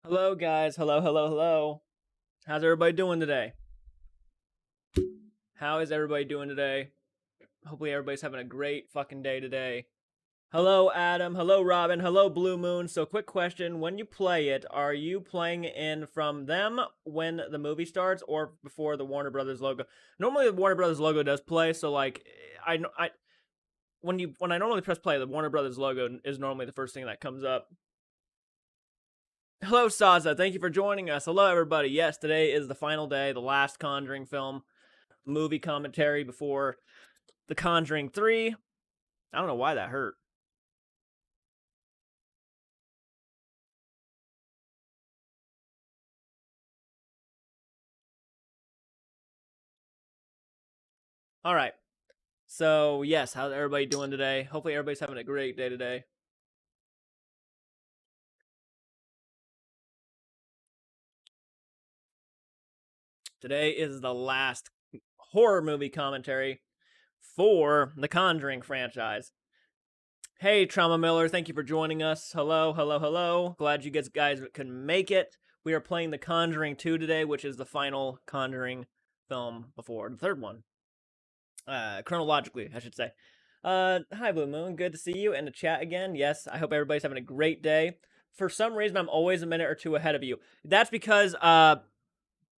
Hello, guys. Hello, hello, hello. How's everybody doing today? How is everybody doing today? Hopefully, everybody's having a great fucking day today. Hello, Adam. Hello, Robin. Hello, Blue Moon. So, quick question. When you play it, are you playing in from them when the movie starts or before the Warner Brothers logo? Normally, the Warner Brothers logo does play. So, like, when I normally press play, the Warner Brothers logo is normally the first thing that comes up. Hello, Saza. Thank you for joining us. Hello, everybody. Yes, today is the final day, the last Conjuring film movie commentary before The Conjuring 3. I don't know why that hurt. All right. So, yes, how's everybody doing today? Hopefully, everybody's having a great day today. Today is the last horror movie commentary for the Conjuring franchise. Hey, Trauma Miller, thank you for joining us. Hello, hello, hello. Glad you guys could make it. We are playing The Conjuring 2 today, which is the final Conjuring film before the third one. Chronologically, I should say. Hi, Blue Moon. Good to see you in the chat again. Yes, I hope everybody's having a great day. For some reason, I'm always a minute or two ahead of you. That's because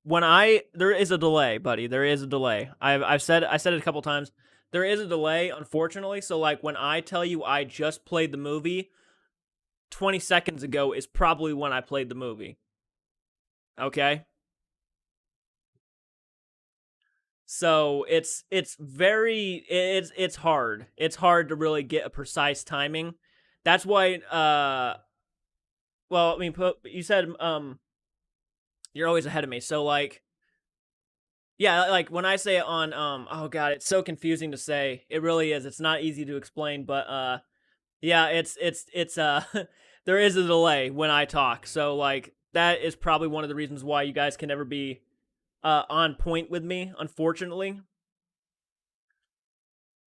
there is a delay, buddy. There is a delay. I said it a couple times. There is a delay, unfortunately. So like when I tell you I just played the movie, 20 seconds ago is probably when I played the movie. Okay? So it's hard. It's hard to really get a precise timing. That's why well, I mean you said you're always ahead of me. So like yeah, like when I say it on oh god, it's so confusing to say. It really is. It's not easy to explain, but yeah, it's there is a delay when I talk. So like that is probably one of the reasons why you guys can never be on point with me, unfortunately.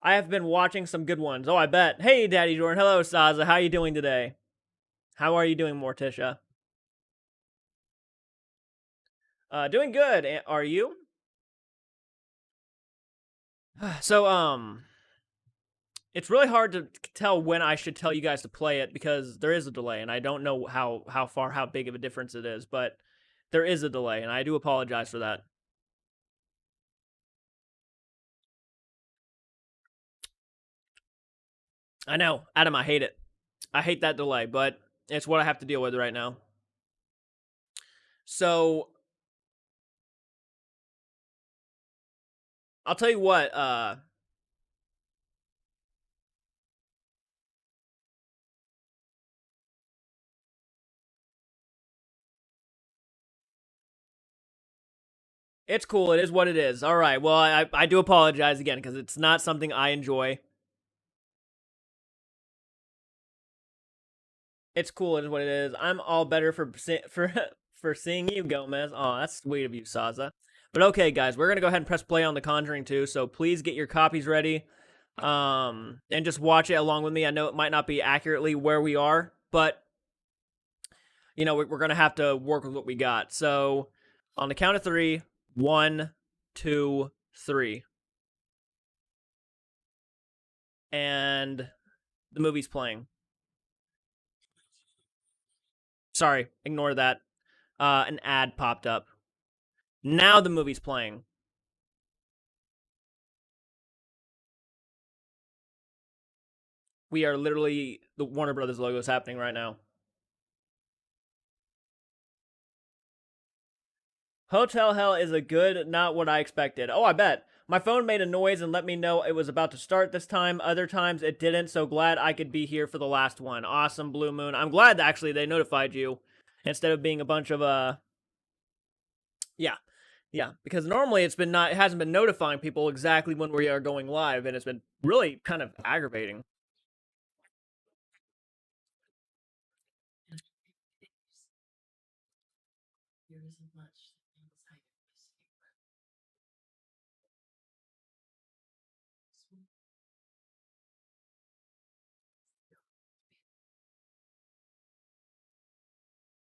I have been watching some good ones. Oh, I bet. Hey, Daddy Jordan. Hello, Saza. How are you doing today? How are you doing, Morticia? Doing good. Are you? So, it's really hard to tell when I should tell you guys to play it because there is a delay, and I don't know how big of a difference it is, but there is a delay, and I do apologize for that. I know, Adam. I hate it. I hate that delay, but it's what I have to deal with right now. So, I'll tell you what. It's cool. It is what it is. All right. Well, I do apologize again because it's not something I enjoy. It's cool. It is what it is. I'm all better for for seeing you, Gomez. Oh, that's sweet of you, Saza. But okay, guys, we're gonna go ahead and press play on The Conjuring 2. So please get your copies ready, and just watch it along with me. I know it might not be accurately where we are, but you know we're gonna have to work with what we got. So on the count of three, 1, 2, 3, and the movie's playing. Sorry, ignore that. An ad popped up. Now the movie's playing. We are literally the Warner Brothers logo is happening right now. Hotel Hell is a good, not what I expected. Oh, I bet. My phone made a noise and let me know it was about to start this time. Other times it didn't, so glad I could be here for the last one. Awesome, Blue Moon. I'm glad that actually they notified you instead of being a bunch of yeah. Yeah, because normally it hasn't been notifying people exactly when we are going live, and it's been really kind of aggravating.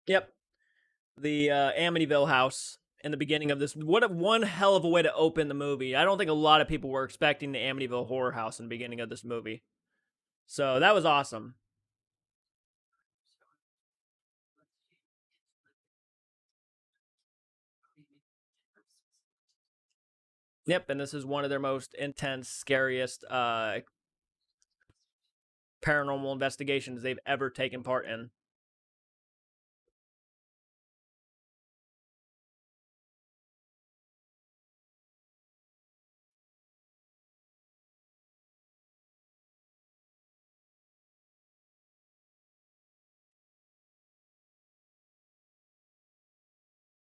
Yep. the Amityville house in the beginning of this. What one hell of a way to open the movie. I don't think a lot of people were expecting the Amityville horror house in the beginning of this movie. So that was awesome. Yep, and this is one of their most intense, scariest paranormal investigations they've ever taken part in.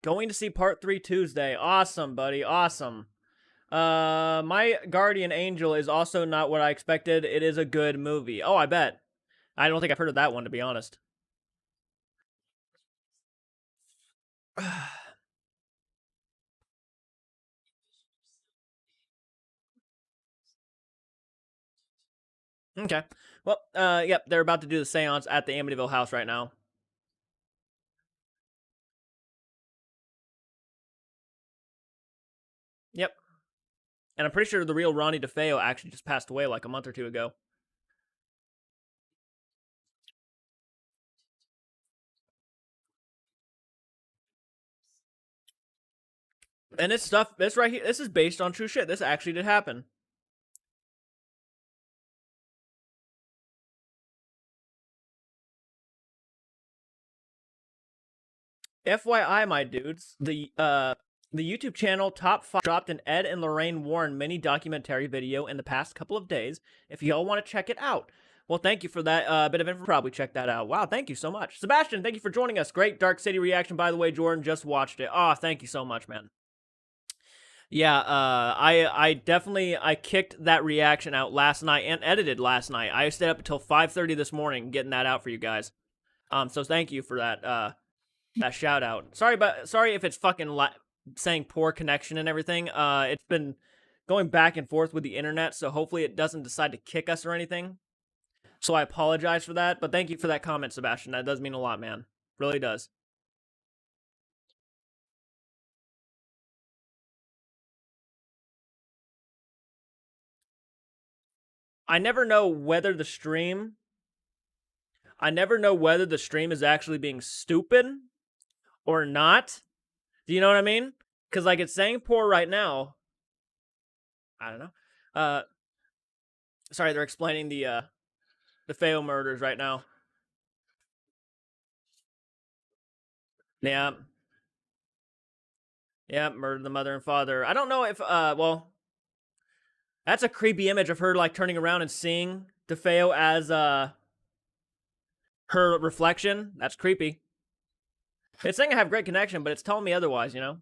Going to see part 3 Tuesday. Awesome, buddy. Awesome. My Guardian Angel is also not what I expected. It is a good movie. Oh, I bet. I don't think I've heard of that one, to be honest. Okay. Well, yep, they're about to do the seance at the Amityville house right now. Yep. And I'm pretty sure the real Ronnie DeFeo actually just passed away like a month or two ago. And this stuff, this right here, this is based on true shit. This actually did happen. FYI, my dudes, the YouTube channel Top 5 dropped an Ed and Lorraine Warren mini documentary video in the past couple of days. If y'all want to check it out. Well, thank you for that bit of info. Probably check that out. Wow, thank you so much. Sebastian, thank you for joining us. Great Dark City reaction, by the way. Jordan just watched it. Oh, thank you so much, man. Yeah, I definitely I kicked that reaction out last night and edited last night. I stayed up until 5:30 this morning getting that out for you guys. So thank you for that shout out. Sorry if it's fucking saying poor connection and everything. It's been going back and forth with the internet, so hopefully it doesn't decide to kick us or anything. So I apologize for that, but thank you for that comment, Sebastian. That does mean a lot, man. Really does. I never know whether the stream is actually being stupid or not. Do you know what I mean? Because like it's saying poor right now. I don't know. Sorry, they're explaining the Feo murders right now. Yeah. Yeah, murdered the mother and father. I don't know if well, that's a creepy image of her like turning around and seeing DeFeo as her reflection. That's creepy. It's saying I have great connection, but it's telling me otherwise, you know?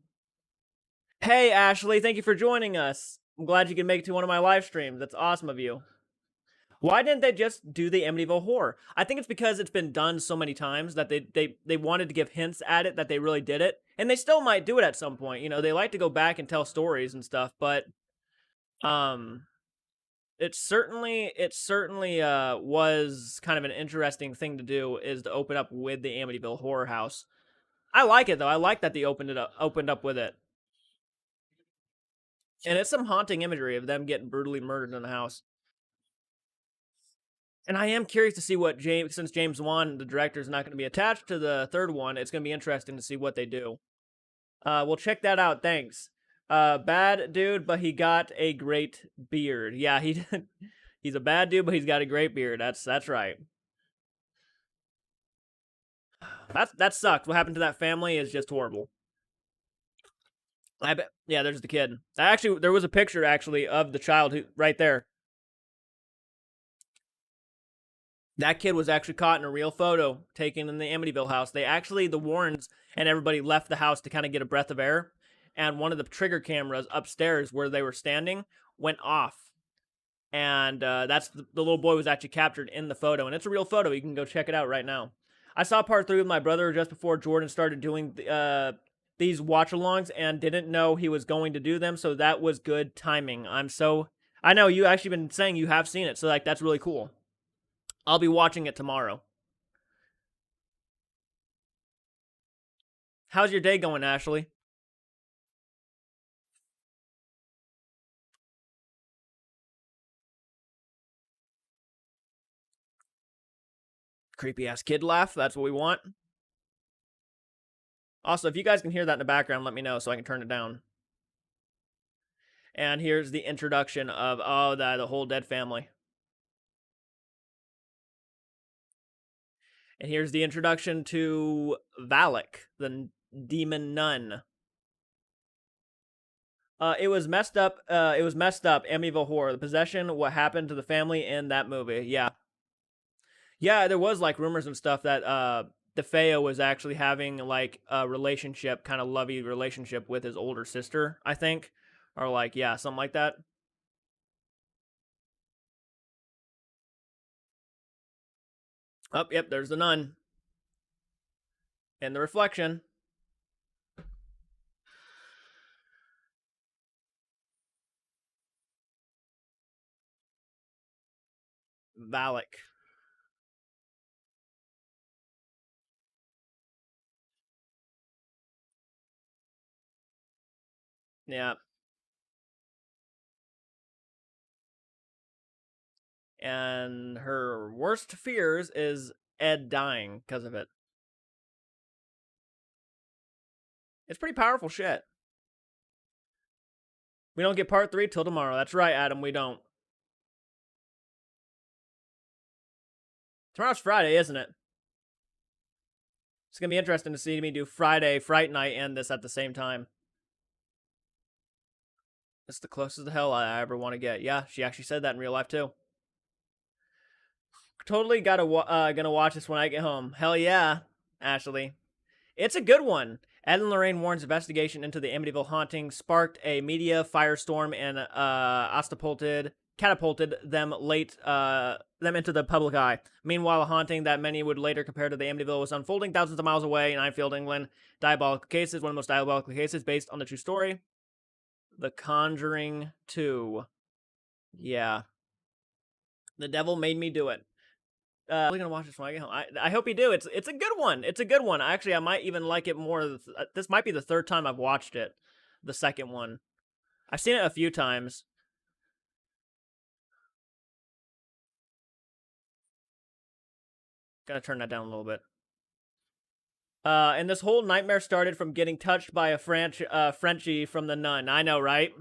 Hey Ashley, thank you for joining us. I'm glad you can make it to one of my live streams. That's awesome of you. Why didn't they just do the Amityville horror? I think it's because it's been done so many times that they wanted to give hints at it that they really did it. And they still might do it at some point. You know, they like to go back and tell stories and stuff, but um it certainly was kind of an interesting thing to do is to open up with the Amityville horror house. I like it though. I like that they opened up with it. And it's some haunting imagery of them getting brutally murdered in the house. And I am curious to see what since James Wan, the director, is not going to be attached to the third one, it's going to be interesting to see what they do. We'll check that out. Thanks. Bad dude, but he got a great beard. Yeah, he did. He's a bad dude, but he's got a great beard. That's right. That sucks. What happened to that family is just horrible. I bet. Yeah, there's the kid. Actually, there was a picture actually of the child who right there. That kid was actually caught in a real photo taken in the Amityville house. The Warrens and everybody left the house to kind of get a breath of air. And one of the trigger cameras upstairs where they were standing went off. And that's the little boy was actually captured in the photo. And it's a real photo. You can go check it out right now. I saw part 3 with my brother just before Jordan started doing these watch-alongs and didn't know he was going to do them. So that was good timing. I know you actually been saying you have seen it. So like that's really cool. I'll be watching it tomorrow. How's your day going, Ashley? Creepy ass kid laugh. That's what we want. Also, if you guys can hear that in the background, let me know so I can turn it down. And here's the introduction of the whole dead family. And here's the introduction to Valak, the demon nun. It was messed up. It was messed up. Amityville Horror, the possession, what happened to the family in that movie. Yeah, yeah. There was like rumors and stuff that DeFeo was actually having like a relationship, kind of lovey relationship with his older sister, I think, or like yeah, something like that. Oh, yep. There's the nun and the reflection. Valak. Yeah. And her worst fears is Ed dying because of it. It's pretty powerful shit. We don't get part 3 till tomorrow. That's right, Adam. We don't. Tomorrow's Friday, isn't it? It's gonna be interesting to see me do Friday, Fright Night, and this at the same time. It's the closest to hell I ever want to get. Yeah, she actually said that in real life too. Totally gonna watch this when I get home. Hell yeah, Ashley. It's a good one. Ed and Lorraine Warren's investigation into the Amityville haunting sparked a media firestorm and catapulted them into the public eye. Meanwhile, a haunting that many would later compare to the Amityville was unfolding thousands of miles away in Enfield, England. Diabolical cases, one of the most diabolical cases based on the true story. The Conjuring 2. Yeah. The devil made me do it. I'm gonna watch this when I get home. I hope you do. It's a good one. It's a good one. Actually, I might even like it more. This might be the third time I've watched it. The second one. I've seen it a few times. Gotta turn that down a little bit. And this whole nightmare started from getting touched by a Frenchie from the nun. I know, right?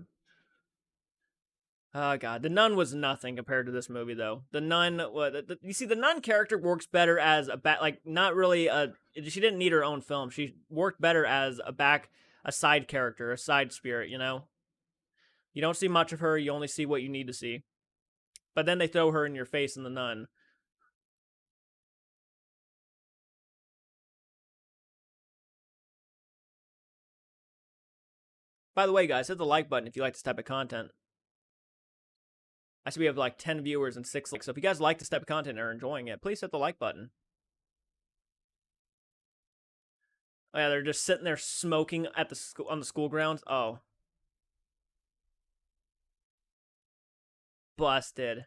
Oh god, the nun was nothing compared to this movie, though. The nun, you see, the nun character works better as not really a. She didn't need her own film. She worked better as a side character, a side spirit. You know, you don't see much of her. You only see what you need to see. But then they throw her in your face in the nun. By the way, guys, hit the like button if you like this type of content. I see we have like 10 viewers and 6 likes. So if you guys like this type of content and are enjoying it, please hit the like button. Oh yeah, they're just sitting there smoking at the on the school grounds. Oh, busted.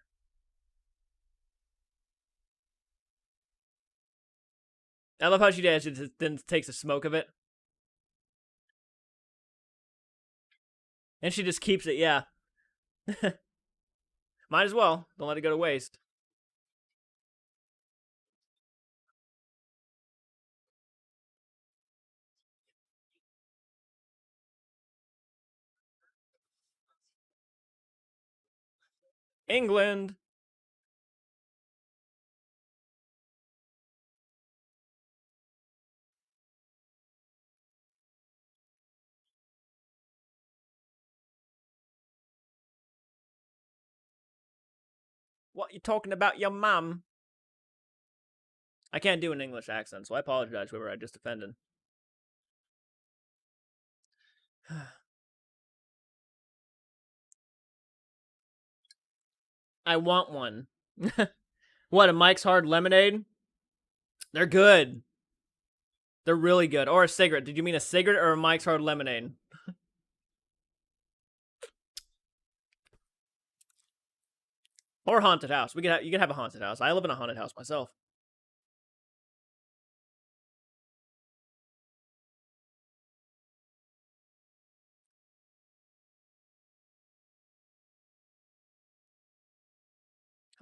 I love how she then takes a smoke of it, and she just keeps it. Yeah, might as well. Don't let it go to waste. England. What you talking about, your mum? I can't do an English accent, so I apologize whoever I just offended. I want one. What, a Mike's Hard Lemonade? They're good. They're really good. Or a cigarette. Did you mean a cigarette or a Mike's Hard Lemonade? Or haunted house. You can have a haunted house. I live in a haunted house myself.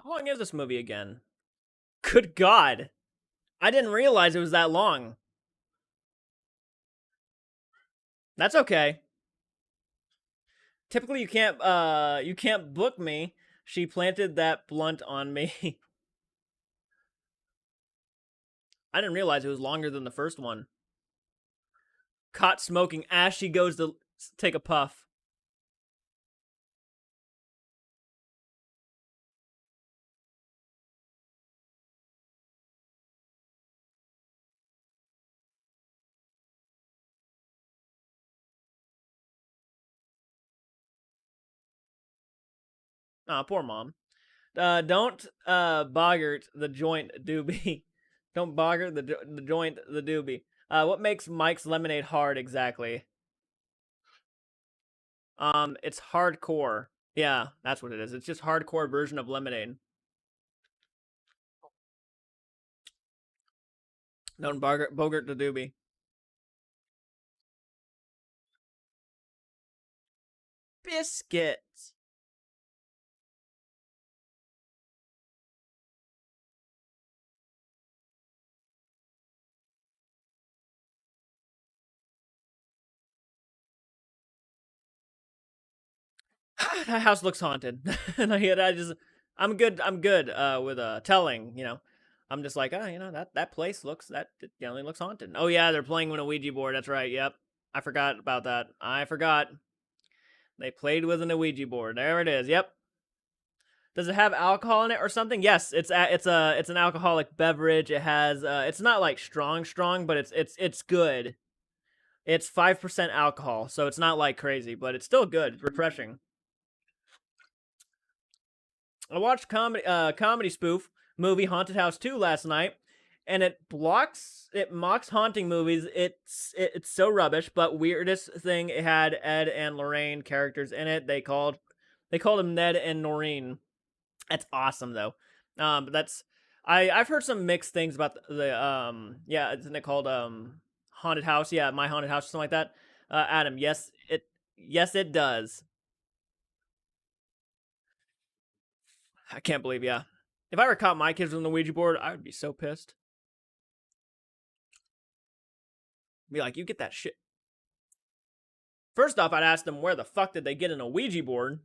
How long is this movie again? Good God. I didn't realize it was that long. That's okay. Typically you can't book me. She planted that blunt on me. I didn't realize it was longer than the first one. Caught smoking as she goes to take a puff. Ah, poor mom. Don't boggart the joint doobie. Don't boggart the joint the doobie. What makes lemonade hard exactly? It's hardcore. Yeah, that's what it is. It's just hardcore version of lemonade. Don't bogart the doobie. Biscuits. That house looks haunted. And I'm good. I'm good with telling. I'm just like, that place looks that it generally looks haunted. Oh yeah, they're playing with a Ouija board. That's right. Yep, I forgot about that. I forgot they played with an Ouija board. There it is. Yep. Does it have alcohol in it or something? Yes, it's an alcoholic beverage. It has it's not like strong, but it's good. It's 5% alcohol, so it's not like crazy, but it's still good. It's refreshing. I watched comedy spoof movie Haunted House 2 last night, and it mocks haunting movies. It's so rubbish, but weirdest thing, it had Ed and Lorraine characters in it. They called them Ned and Noreen. That's awesome though. But I've heard some mixed things about yeah, isn't it called Haunted House? Yeah, My Haunted House or something like that. Adam, yes it does. I can't believe, yeah. If I ever caught my kids on the Ouija board, I would be so pissed. Be like, you get that shit. First off, I'd ask them where the fuck did they get an Ouija board?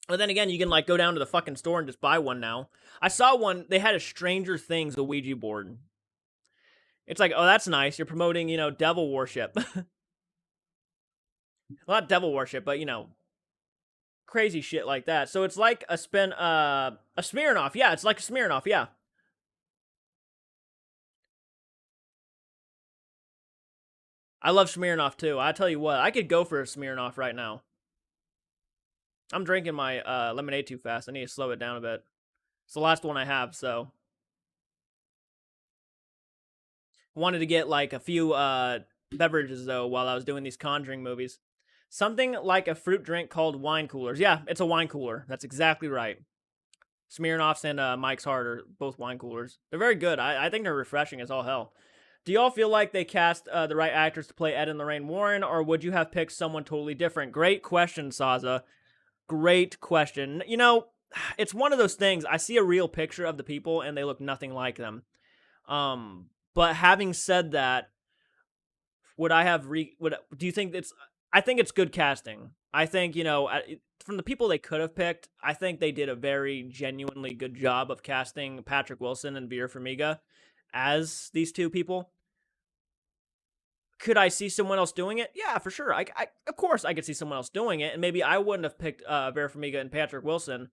But then again, you can like go down to the fucking store and just buy one now. I saw one. They had a Stranger Things Ouija board. It's like, oh, that's nice. You're promoting, devil worship. Well, not devil worship, but crazy shit like that. So it's like a Smirnoff. Yeah, it's like a Smirnoff. Yeah, I love Smirnoff too. I tell you what, I could go for a Smirnoff right now. I'm drinking my lemonade too fast. I need to slow it down a bit. It's the last one I have, so wanted to get like a few beverages though while I was doing these Conjuring movies. Something like a fruit drink called wine coolers. Yeah, it's a wine cooler. That's exactly right. Smirnoffs and Mike's Hard are both wine coolers. They're very good. I think they're refreshing as all hell. Do y'all feel like they cast the right actors to play Ed and Lorraine Warren, or would you have picked someone totally different? Great question, Saza. Great question. It's one of those things. I see a real picture of the people, and they look nothing like them. But having said that, would I have would do you think it's I think it's good casting. I think, from the people they could have picked, I think they did a very genuinely good job of casting Patrick Wilson and Vera Farmiga as these two people. Could I see someone else doing it? Yeah, for sure. I of course I could see someone else doing it, and maybe I wouldn't have picked Vera Farmiga and Patrick Wilson,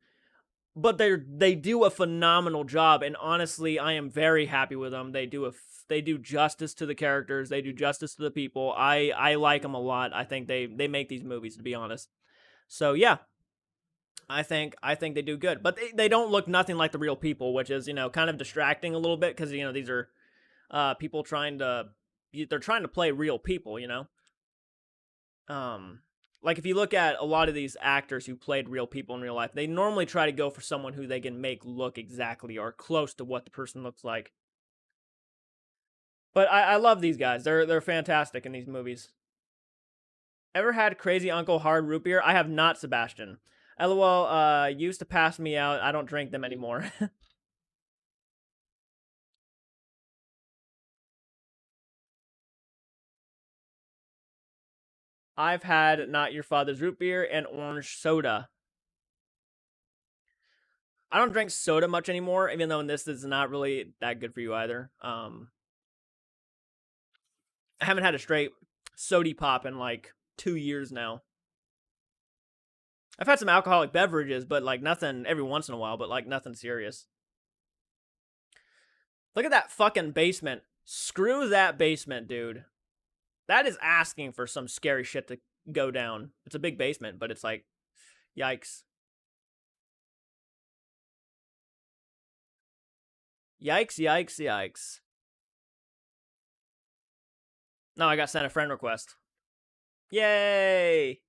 but they do a phenomenal job, and honestly, I am very happy with them. They do justice to the characters. They do justice to the people. I like them a lot. I think they make these movies, to be honest. So yeah, I think they do good, but they don't look nothing like the real people, which is kind of distracting a little bit because these are people they're trying to play real people. Um, like if you look at a lot of these actors who played real people in real life, they normally try to go for someone who they can make look exactly or close to what the person looks like. But I love these guys. They're fantastic in these movies. Ever had crazy Uncle Hard root beer? I have not, Sebastian. LOL, used to pass me out. I don't drink them anymore. I've had Not Your Father's Root Beer and orange soda. I don't drink soda much anymore, even though this is not really that good for you either. I haven't had a straight sody pop in like 2 years now. I've had some alcoholic beverages, but like nothing every once in a while, but like nothing serious. Look at that fucking basement. Screw that basement, dude. That is asking for some scary shit to go down. It's a big basement, but it's like, yikes. Yikes, yikes, yikes. No, I got sent a friend request. Yay!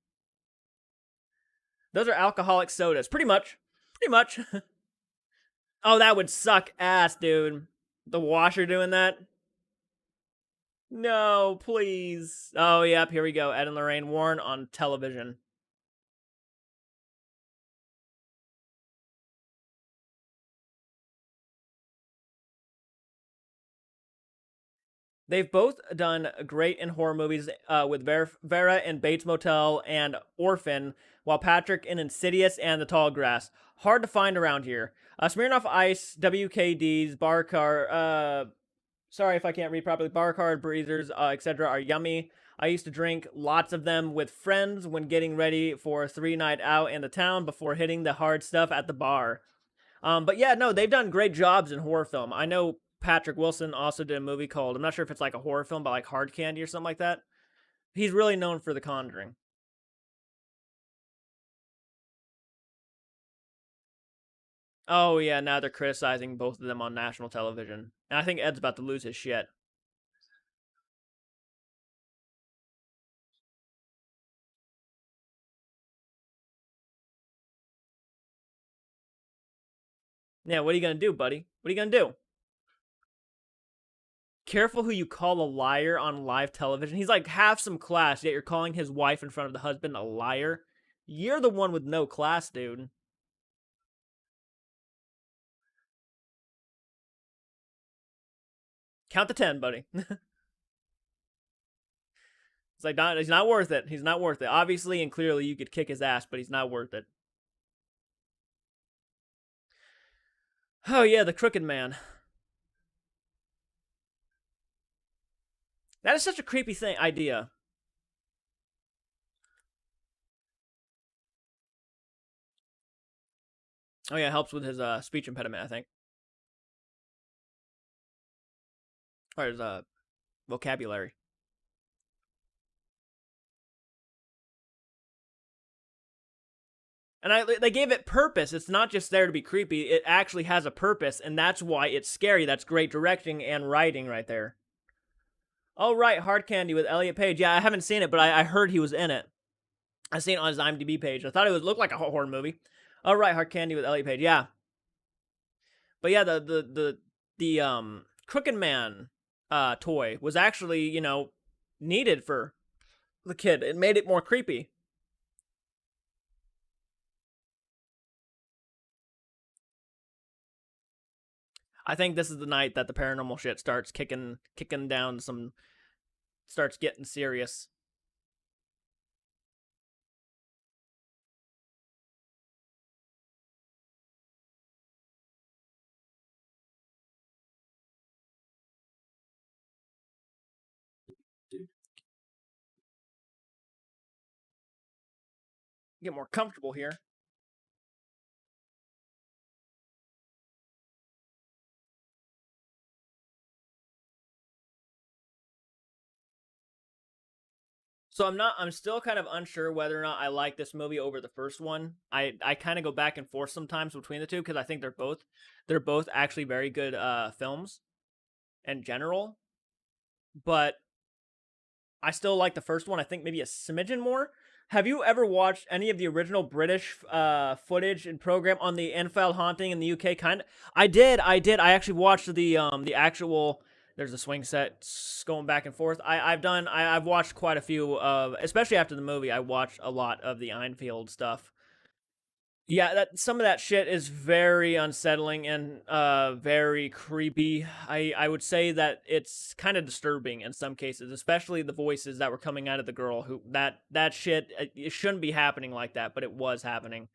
Those are alcoholic sodas. Pretty much. Pretty much. Oh, that would suck ass, dude. The washer doing that? No, please. Oh, yep, here we go. Ed and Lorraine Warren on television. They've both done great in horror movies with Vera in Bates Motel and Orphan, while Patrick in Insidious and The Tall Grass. Hard to find around here. Smirnoff Ice, WKDs, Bar Car, sorry if I can't read properly, Bar Card, Breezers, etc. are yummy. I used to drink lots of them with friends when getting ready for a 3-night out in the town before hitting the hard stuff at the bar. But yeah, no, they've done great jobs in horror film. I know Patrick Wilson also did a movie called, I'm not sure if it's like a horror film, but like Hard Candy or something like that. He's really known for The Conjuring. Oh yeah, now they're criticizing both of them on national television. And I think Ed's about to lose his shit. Yeah, what are you gonna do, buddy? What are you gonna do? Careful who you call a liar on live television. He's like, have some class, yet you're calling his wife in front of the husband a liar. You're the one with no class, dude. Count to 10, buddy. It's like, he's not worth it. He's not worth it. Obviously and clearly, you could kick his ass, but he's not worth it. Oh yeah, the Crooked Man. That is such a creepy idea. Oh yeah, it helps with his speech impediment, I think, or his vocabulary. And they gave it purpose. It's not just there to be creepy. It actually has a purpose, and that's why it's scary. That's great directing and writing right there. Oh right, Hard Candy with Elliot Page. Yeah, I haven't seen it, but I heard he was in it. I seen it on his IMDb page. I thought it looked like a horror movie. Oh right, Hard Candy with Elliot Page. Yeah, but yeah, the Crooked Man toy was actually needed for the kid. It made it more creepy. I think this is the night that the paranormal shit starts kicking down some, starts getting serious. Get more comfortable here. So I'm still kind of unsure whether or not I like this movie over the first one. I kind of go back and forth sometimes between the two because I think they're both actually very good films in general, but I still like the first one. I think maybe a smidgen more. Have you ever watched any of the original British footage and program on the Enfield haunting in the UK? Kind of. I did. I actually watched the actual. There's a swing set going back and forth. I've watched quite a few of, especially after the movie. I watched a lot of the Enfield stuff. Yeah, that some of that shit is very unsettling and very creepy. I would say that it's kind of disturbing in some cases, especially the voices that were coming out of the girl who that shit it shouldn't be happening like that, but it was happening.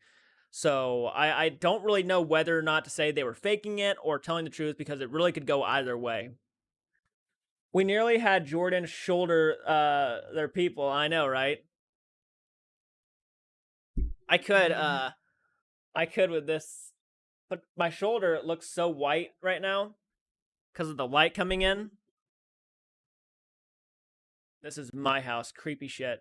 So I don't really know whether or not to say they were faking it or telling the truth because it really could go either way. We nearly had Jordan shoulder their people. I know, right? I could I could with this, but my shoulder looks so white right now because of the light coming in. This is my house. Creepy shit.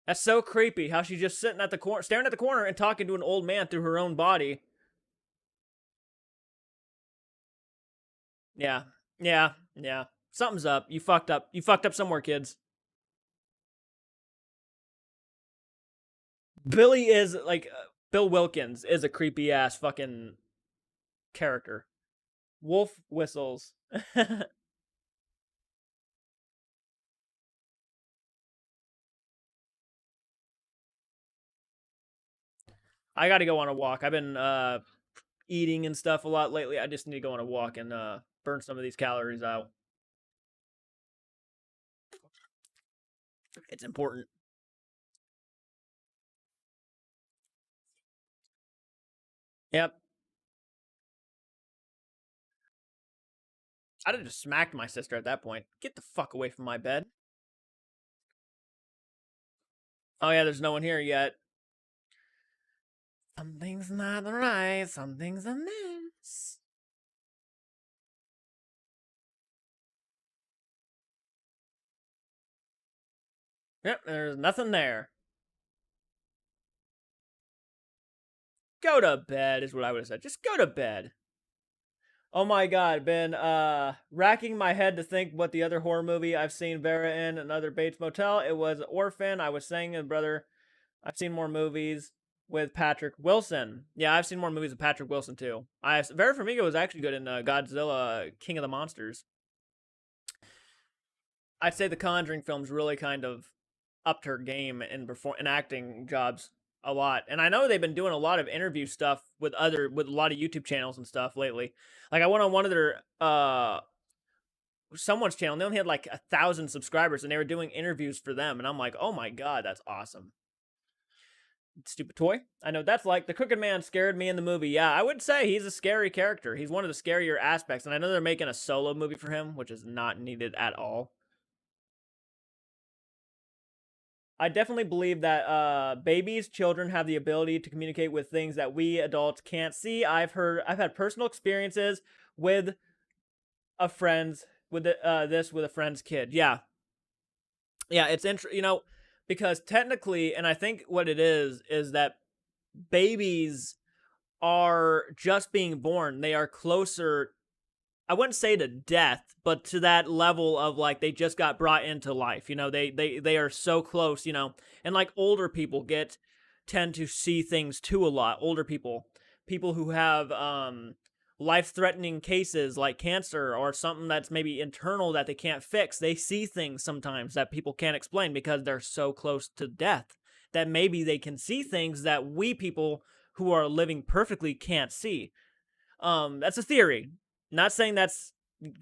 That's so creepy how she's just sitting at the corner, staring at the corner and talking to an old man through her own body. Yeah. Yeah. Yeah. Something's up. You fucked up. You fucked up somewhere, kids. Billy is like Bill Wilkins is a creepy ass fucking character. Wolf whistles. I got to go on a walk. I've been eating and stuff a lot lately. I just need to go on a walk and burn some of these calories out. It's important. Yep. I'd have just smacked my sister at that point. Get the fuck away from my bed. Oh yeah, there's no one here yet. Something's not right. Something's amiss. Yep, there's nothing there. Go to bed is what I would have said. Just go to bed. Oh my god, been racking my head to think what the other horror movie I've seen Vera in another Bates Motel. It was Orphan. I was saying, and brother, I've seen more movies with Patrick Wilson. Yeah, I've seen more movies with Patrick Wilson too. Vera Farmiga was actually good in Godzilla King of the Monsters. I'd say the Conjuring films really kind of upped her game in acting jobs a lot. And I know they've been doing a lot of interview stuff with a lot of YouTube channels and stuff lately. Like I went on one of their someone's channel. And they only had like 1,000 subscribers, and they were doing interviews for them. And I'm like, oh my god, that's awesome. Stupid toy. I know that's like the Crooked Man scared me in the movie. Yeah, I would say he's a scary character. He's one of the scarier aspects, and I know they're making a solo movie for him, which is not needed at all. I definitely believe that babies, children have the ability to communicate with things that we adults can't see. I've had personal experiences with a friend's with this with a friend's kid. Yeah, yeah, it's interesting, because technically, and I think what it is that babies are just being born. They are closer, I wouldn't say to death, but to that level of like they just got brought into life. They are so close. And like older people tend to see things too a lot. Older people who have life-threatening cases like cancer or something that's maybe internal that they can't fix. They see things sometimes that people can't explain because they're so close to death that maybe they can see things that we people who are living perfectly can't see. That's a theory. Not saying that's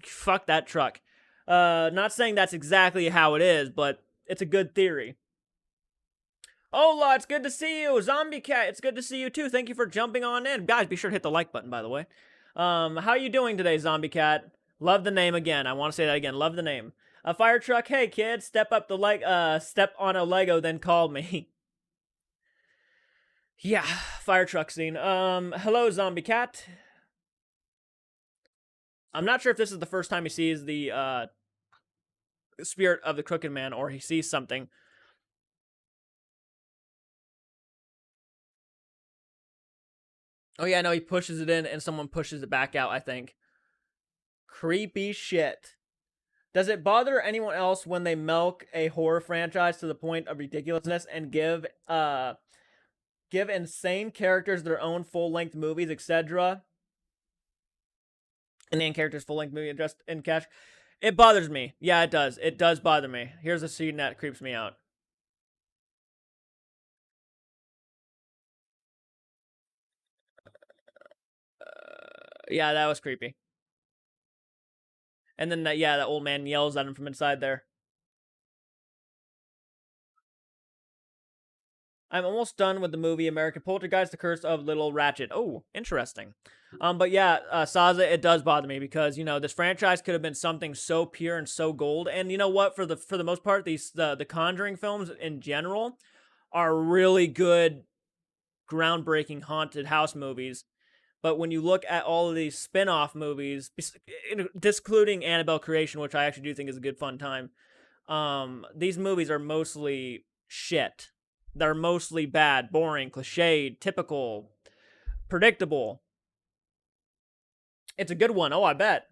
fuck that truck. Not saying that's exactly how it is, but it's a good theory. Hola, it's good to see you. Zombie Cat, it's good to see you too. Thank you for jumping on in. Guys, be sure to hit the like button, by the way. How you doing today, Zombie Cat? Love the name again. I want to say that again. Love the name. A fire truck. Hey, kid, step on a Lego, then call me. Yeah, fire truck scene. Hello, Zombie Cat. I'm not sure if this is the first time he sees the spirit of the Crooked Man or he sees something. Oh yeah, no, he pushes it in and someone pushes it back out, I think. Creepy shit. Does it bother anyone else when they milk a horror franchise to the point of ridiculousness and give insane characters their own full-length movies, etc., and then characters full-length movie just in cash? It bothers me. Yeah, it does. It does bother me. Here's a scene that creeps me out. Yeah, that was creepy. And then that old man yells at him from inside there. I'm almost done with the movie American Poltergeist: The Curse of Little Ratchet. Oh, interesting. But yeah, Saza, it does bother me because this franchise could have been something so pure and so gold. And you know what? For the most part, the Conjuring films in general are really good, groundbreaking haunted house movies. But when you look at all of these spin-off movies, discluding Annabelle Creation, which I actually do think is a good fun time, these movies are mostly shit. They're mostly bad, boring, cliched, typical, predictable. It's a good one. Oh, I bet.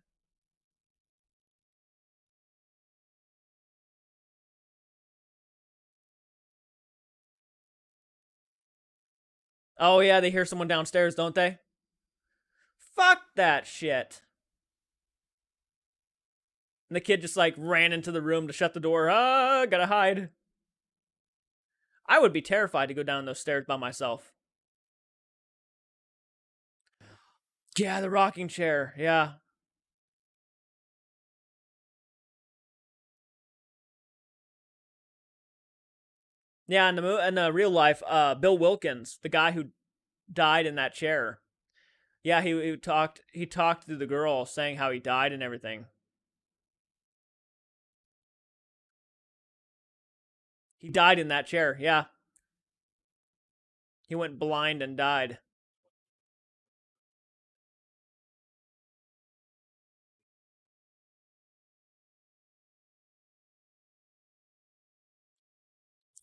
Oh yeah, they hear someone downstairs, don't they? Fuck that shit. And the kid just like ran into the room to shut the door. Ah, gotta hide. I would be terrified to go down those stairs by myself. Yeah, the rocking chair. Yeah. Yeah, in the real life, Bill Wilkins, the guy who died in that chair. Yeah, he talked to the girl saying how he died and everything. He died in that chair. Yeah. He went blind and died.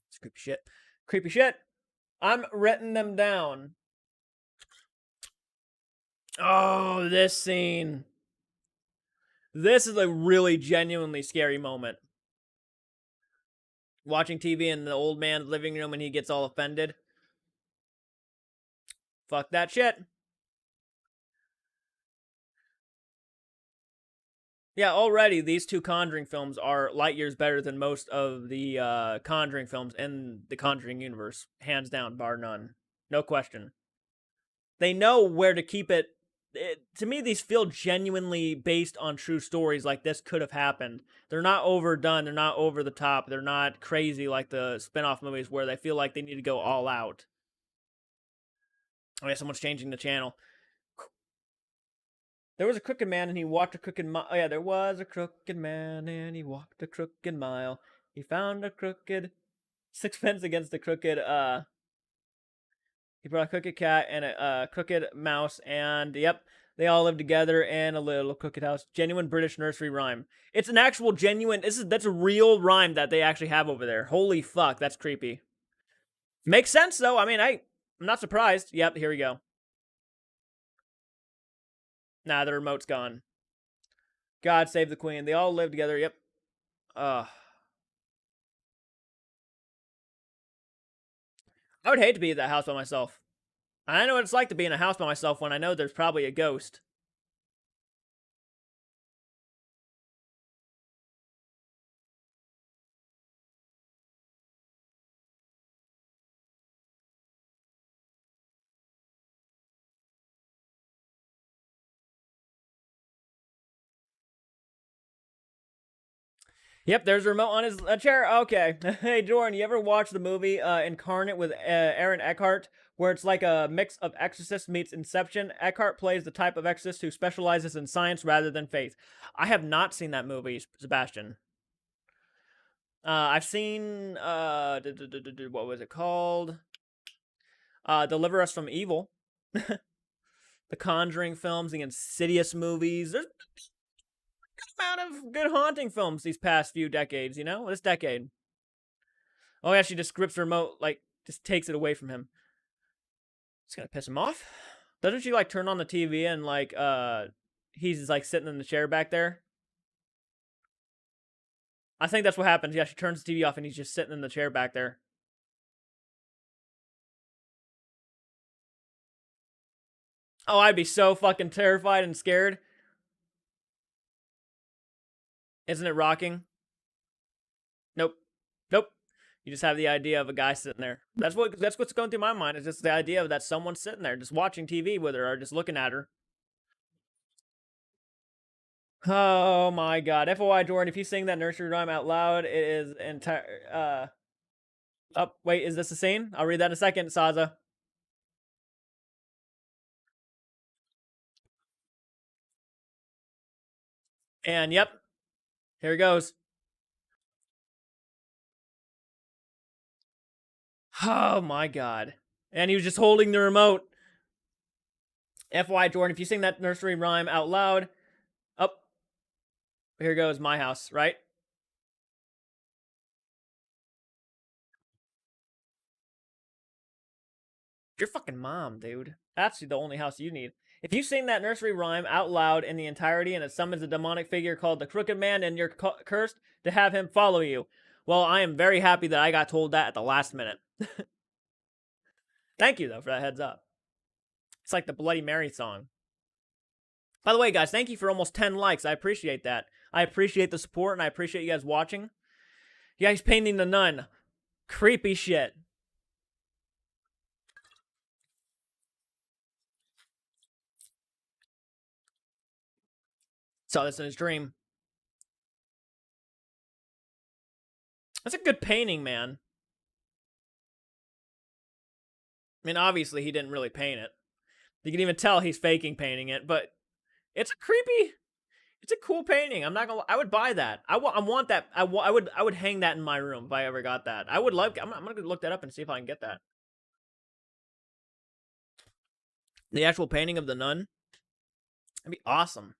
It's creepy shit. Creepy shit. I'm writing them down. Oh, this scene. This is a really genuinely scary moment. Watching TV in the old man's living room and he gets all offended. Fuck that shit. Yeah, already these two Conjuring films are light years better than most of the Conjuring films in the Conjuring universe. Hands down, bar none. No question. They know where to keep it. To me, these feel genuinely based on true stories like this could have happened. They're not overdone, they're not over the top, they're not crazy like the spin-off movies where they feel like they need to go all out. Oh yeah, someone's changing the channel. There was a crooked man and he walked a crooked mile. Oh yeah, there was a crooked man and he walked a crooked mile. He found a crooked sixpence against a crooked he brought a crooked cat and a crooked mouse, and yep, they all live together in a little crooked house. Genuine British nursery rhyme. It's an actual genuine. That's a real rhyme that they actually have over there. Holy fuck, that's creepy. Makes sense though. I mean, I'm not surprised. Yep, here we go. Nah, the remote's gone. God save the queen. They all live together. Yep. I would hate to be at that house by myself. I know what it's like to be in a house by myself when I know there's probably a ghost. Yep, there's a remote on his chair. Okay. Hey, Jordan, you ever watch the movie Incarnate with Aaron Eckhart, where it's like a mix of Exorcist meets Inception? Eckhart plays the type of exorcist who specializes in science rather than faith. I have not seen that movie, Sebastian. I've seen what was it called? Deliver Us from Evil, the Conjuring films, the Insidious movies. There's a amount of good haunting films these past few decades. This decade. Oh yeah, she just grips the remote, like just takes it away from him. It's gonna piss him off. Doesn't she like turn on the TV and like he's like sitting in the chair back there? I think that's what happens. Yeah, she turns the TV off and he's just sitting in the chair back there. Oh, I'd be so fucking terrified and scared. Isn't it rocking? Nope. Nope. You just have the idea of a guy sitting there. That's what's going through my mind. Is just the idea of that someone sitting there just watching TV with her or just looking at her. Oh my god. FOI Jordan, if you sing that nursery rhyme out loud, it is entire oh, wait, is this the scene? I'll read that in a second, Saza. And yep, here it goes. Oh my god. And he was just holding the remote. FY Jordan, if you sing that nursery rhyme out loud, up, oh, here goes my house, right? Your fucking mom, dude. That's the only house you need. If you sing that nursery rhyme out loud in the entirety and it summons a demonic figure called the Crooked Man and you're cursed to have him follow you. Well, I am very happy that I got told that at the last minute. Thank you, though, for that heads up. It's like the Bloody Mary song. By the way, guys, thank you for almost 10 likes. I appreciate that. I appreciate the support, and I appreciate you guys watching. Yeah, he's painting the nun. Creepy shit. Saw this in his dream. That's a good painting, man. I mean, obviously, he didn't really paint it. You can even tell he's faking painting it, but it's a creepy... It's a cool painting. I'm not gonna. I would buy that. I want that. I would hang that in my room if I ever got that. I would love. I'm gonna look that up and see if I can get that. The actual painting of the nun. That'd be awesome.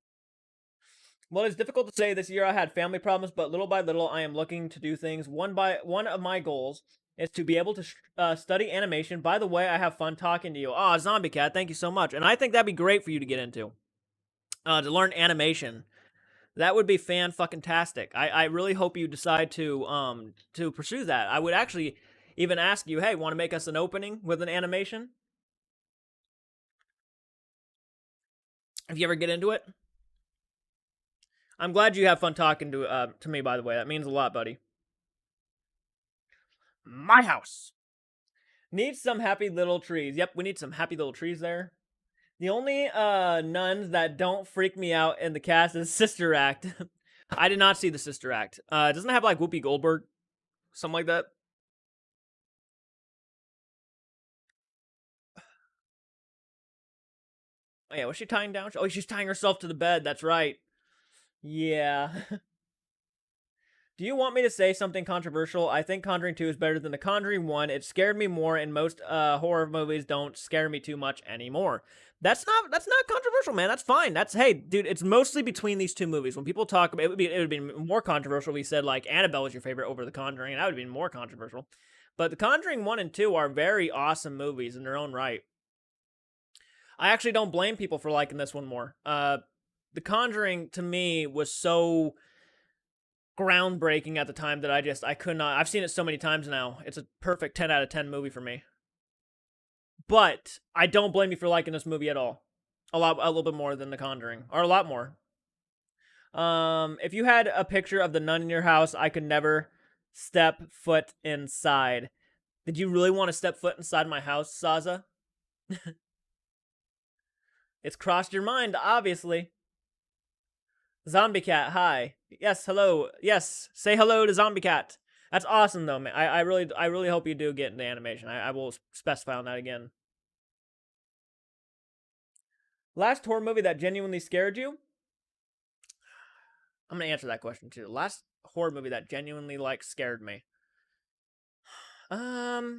Well, it's difficult to say. This year I had family problems, but little by little I am looking to do things. One of my goals is to be able to study animation. By the way, I have fun talking to you. Oh, Zombie Cat, thank you so much. And I think that'd be great for you to get into. To learn animation. That would be fan-fucking-tastic. I really hope you decide to pursue that. I would actually even ask you, hey, want to make us an opening with an animation? If you ever get into it? I'm glad you have fun talking to me, by the way. That means a lot, buddy. My house. Needs some happy little trees. Yep, we need some happy little trees there. The only nuns that don't freak me out in the cast is Sister Act. I did not see the Sister Act. Doesn't it have like Whoopi Goldberg? Something like that? Oh, yeah, was she tying down? Oh, she's tying herself to the bed. That's right. Yeah. Do you want me to say something controversial? I think Conjuring 2 is better than The Conjuring 1. It scared me more, and most horror movies don't scare me too much anymore. That's not controversial, man. That's fine. That's, hey, dude, it's mostly between these two movies. When people talk about it would be more controversial if we said like Annabelle was your favorite over The Conjuring, and that would be more controversial. But The Conjuring 1 and 2 are very awesome movies in their own right. I actually don't blame people for liking this one more. The Conjuring to me was so groundbreaking at the time that I could not. I've seen it so many times now. It's a perfect 10 out of 10 movie for me. But I don't blame you for liking this movie at all. A little bit more than The Conjuring, or a lot more. If you had a picture of the nun in your house, I could never step foot inside. Did you really want to step foot inside my house, Saza? It's crossed your mind, obviously. Zombie Cat, hi. Yes, hello. Yes, say hello to Zombie Cat. That's awesome, though, man. I really hope you do get into animation. I will specify on that again. Last horror movie that genuinely scared you? I'm gonna answer that question too. Last horror movie that genuinely scared me. That's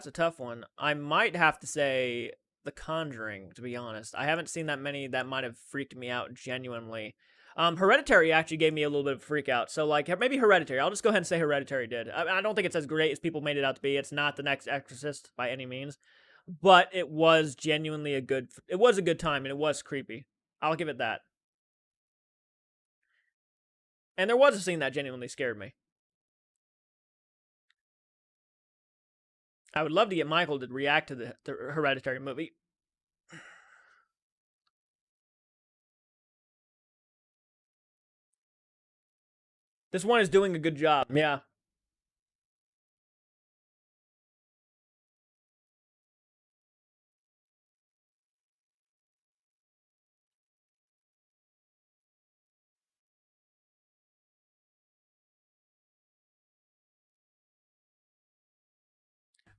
a tough one. I might have to say The Conjuring, to be honest. I haven't seen that many that might have freaked me out genuinely. Hereditary actually gave me a little bit of freak out. So, maybe Hereditary. I'll just go ahead and say Hereditary did. I don't think it's as great as people made it out to be. It's not the next Exorcist by any means. But it was genuinely a good time, and it was creepy. I'll give it that. And there was a scene that genuinely scared me. I would love to get Michael to react to the Hereditary movie. This one is doing a good job. Yeah.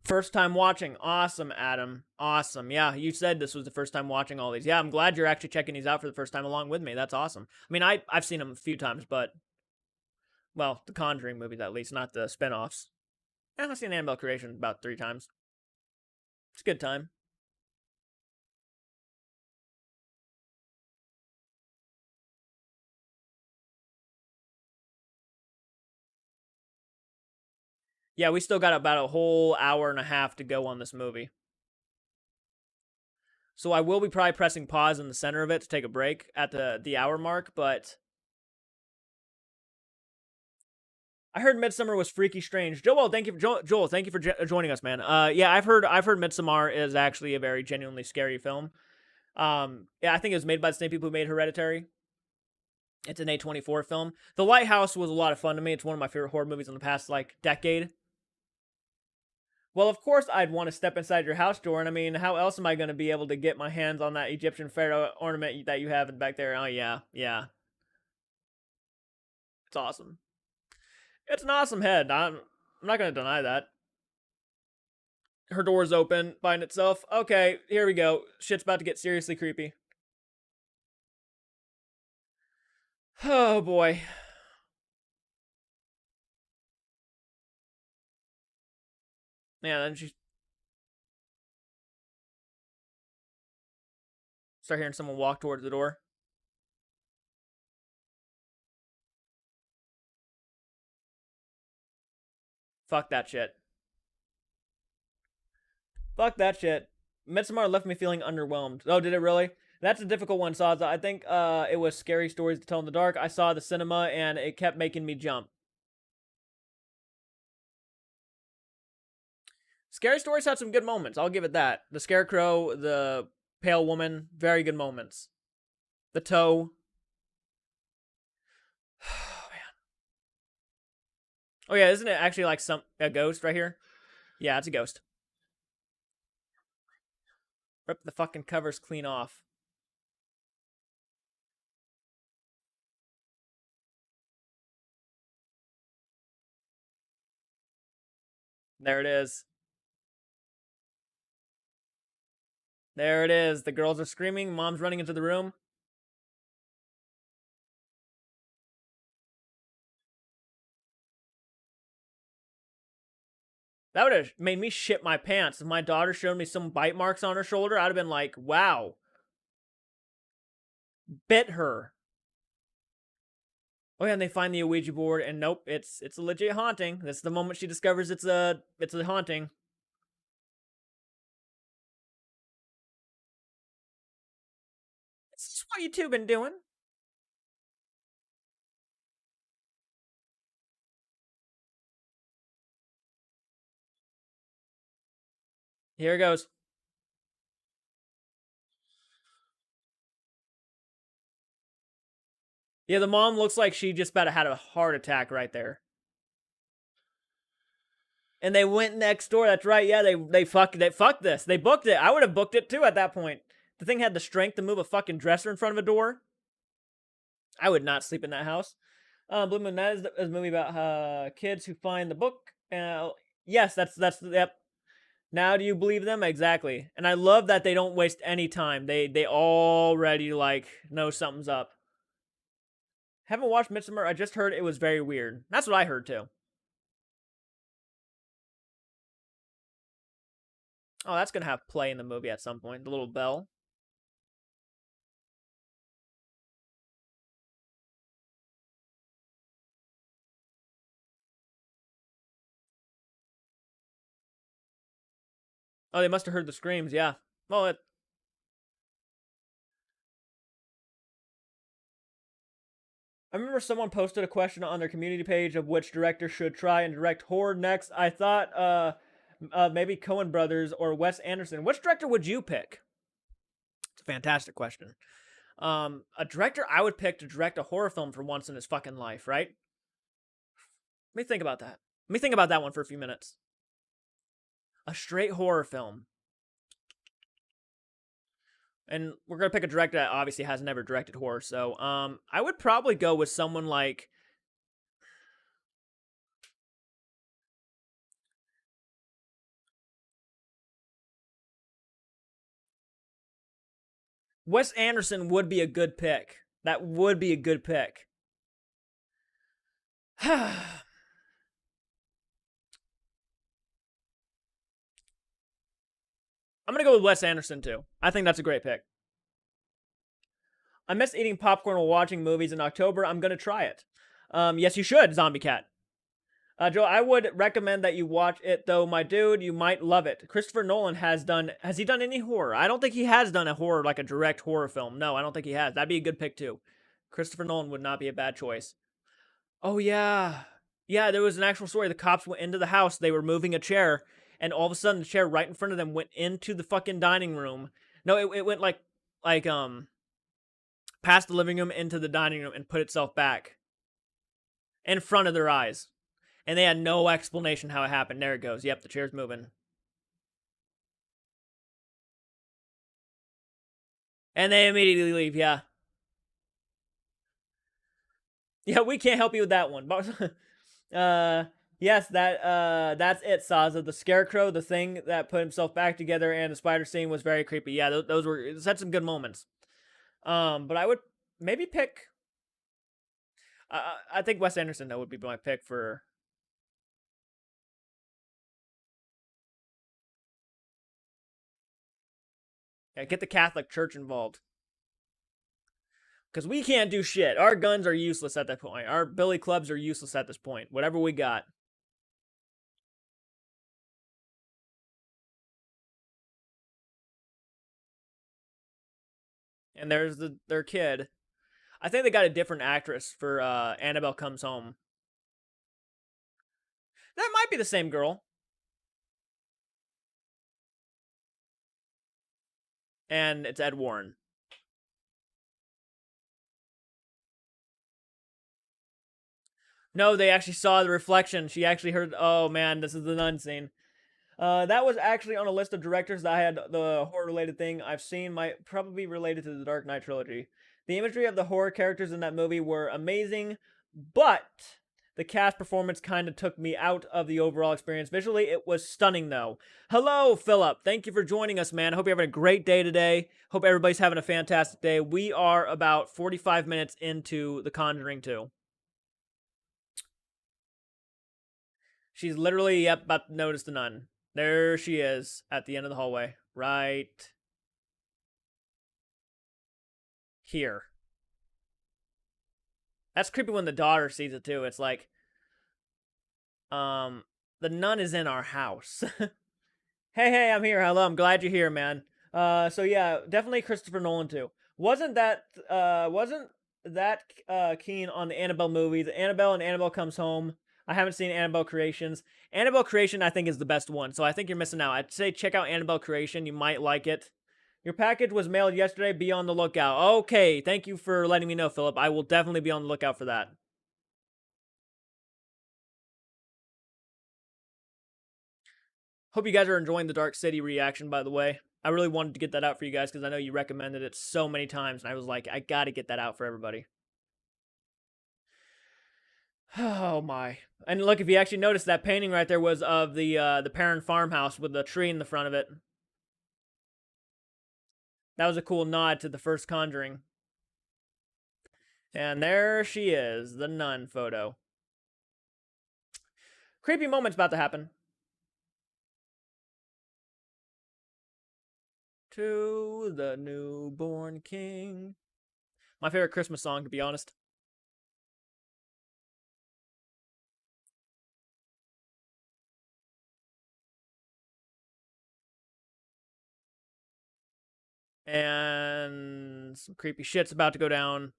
First time watching. Awesome, Adam. Awesome. Yeah, you said this was the first time watching all these. Yeah, I'm glad you're actually checking these out for the first time along with me. That's awesome. I mean, I've seen them a few times, but, well, the Conjuring movies at least, not the spinoffs. Yeah, I've seen Annabelle Creation about 3 times. It's a good time. Yeah, we still got about a whole hour and a half to go on this movie. So I will be probably pressing pause in the center of it to take a break at the hour mark, but I heard Midsummer was freaky strange. Joel, thank you for Joel, thank you for joining us, man. Yeah, I've heard Midsummer is actually a very genuinely scary film. Yeah, I think it was made by the same people who made Hereditary. It's an A24 film. The Lighthouse was a lot of fun to me. It's one of my favorite horror movies in the past like decade. Well, of course I'd want to step inside your house, Jordan. I mean, how else am I going to be able to get my hands on that Egyptian pharaoh ornament that you have back there? Oh yeah, yeah, it's awesome. It's an awesome head. I'm not going to deny that. Her door's open by itself. Okay, here we go. Shit's about to get seriously creepy. Oh boy. Yeah, then she start hearing someone walk towards the door. Fuck that shit. Fuck that shit. Midsommar left me feeling underwhelmed. Oh, did it really? That's a difficult one, Saza. I think it was scary stories to tell in the dark. I saw the cinema and it kept making me jump. Scary stories had some good moments. I'll give it that. The scarecrow, the pale woman, very good moments. The toe. Oh man. Oh yeah, isn't it actually like a ghost right here? Yeah, it's a ghost. Rip the fucking covers clean off. There it is. There it is. The girls are screaming. Mom's running into the room. That would have made me shit my pants. If my daughter showed me some bite marks on her shoulder, I'd have been like, wow. Bit her. Oh yeah, and they find the Ouija board, and nope, it's a legit haunting. This is the moment she discovers it's a haunting. This is what you two been doing. Here it goes. Yeah, the mom looks like she just about had a heart attack right there. And they went next door. That's right. Yeah, they fucked this. They booked it. I would have booked it too at that point. The thing had the strength to move a fucking dresser in front of a door. I would not sleep in that house. Blue Moon, that is a movie about kids who find the book. Yes, that's yep. Now do you believe them? Exactly. And I love that they don't waste any time. They already like know something's up. Haven't watched Midsummer. I just heard it was very weird. That's what I heard too. Oh, that's gonna have play in the movie at some point. The little bell. Oh, they must have heard the screams. Yeah. Well, I remember someone posted a question on their community page of which director should try and direct horror next. I thought maybe Coen Brothers or Wes Anderson. Which director would you pick? It's a fantastic question. A director I would pick to direct a horror film for once in his fucking life, right? Let me think about that. Let me think about that one for a few minutes. A straight horror film. And we're gonna pick a director that obviously has never directed horror. So I would probably go with someone like Wes Anderson would be a good pick. That would be a good pick. I'm gonna go with Wes Anderson too. I think that's a great pick. I miss eating popcorn while watching movies in October. I'm gonna try it. Yes, you should, Zombie Cat. Joe, I would recommend that you watch it, though, my dude. You might love it. Christopher Nolan has he done any horror? I don't think he has done a horror, like a direct horror film. No, I don't think he has. That'd be a good pick, too. Christopher Nolan would not be a bad choice. Oh, yeah. Yeah, there was an actual story. The cops went into the house. They were moving a chair, and all of a sudden, the chair right in front of them went into the fucking dining room. No, it went like, past the living room into the dining room and put itself back in front of their eyes. And they had no explanation how it happened. There it goes. Yep, the chair's moving. And they immediately leave, yeah. Yeah, we can't help you with that one. But yes, that's it, Saza. The scarecrow, the thing that put himself back together, and the spider scene was very creepy. Yeah, those were, it had some good moments. But I would maybe pick I think Wes Anderson though would be my pick for. Yeah, get the Catholic Church involved. Because we can't do shit. Our guns are useless at that point. Our billy clubs are useless at this point. Whatever we got. And there's their kid. I think they got a different actress for Annabelle Comes Home. That might be the same girl. And it's Ed Warren. No, they actually saw the reflection. She actually heard, oh man, this is the nun scene. That was actually on a list of directors that I had the horror related thing I've seen might probably be related to the Dark Knight trilogy. The imagery of the horror characters in that movie were amazing, but the cast performance kind of took me out of the overall experience. Visually, it was stunning though. Hello, Philip. Thank you for joining us, man. Hope you're having a great day today. Hope everybody's having a fantastic day. We are about 45 minutes into The Conjuring 2. She's literally, yep, about to notice the nun. There she is at the end of the hallway. Right here. That's creepy when the daughter sees it too. It's like, the nun is in our house. Hey, I'm here. Hello, I'm glad you're here, man. So yeah, definitely Christopher Nolan too. Wasn't that keen on the Annabelle movies. Annabelle and Annabelle Comes Home. I haven't seen Annabelle Creations. Annabelle Creation, I think, is the best one. So I think you're missing out. I'd say check out Annabelle Creation. You might like it. Your package was mailed yesterday. Be on the lookout. Okay, thank you for letting me know, Philip. I will definitely be on the lookout for that. Hope you guys are enjoying the Dark City reaction, by the way. I really wanted to get that out for you guys because I know you recommended it so many times, and I was like, I gotta get that out for everybody. Oh my! And look, if you actually noticed, that painting right there was of the Perrin farmhouse with the tree in the front of it. That was a cool nod to the first Conjuring. And there she is, the nun photo. Creepy moment's about to happen. To the newborn king. My favorite Christmas song, to be honest. And some creepy shit's about to go down.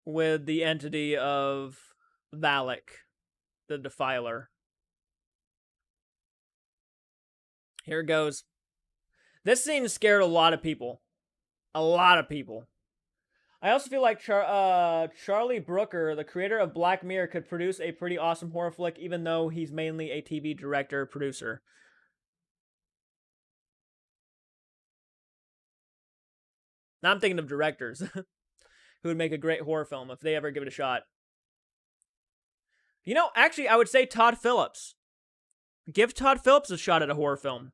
with the entity of Valak, the Defiler. Here it goes. This scene scared a lot of people. A lot of people. I also feel like Charlie Brooker, the creator of Black Mirror, could produce a pretty awesome horror flick, even though he's mainly a TV director producer. Now I'm thinking of directors who would make a great horror film if they ever give it a shot. You know, actually, I would say Todd Phillips. Give Todd Phillips a shot at a horror film.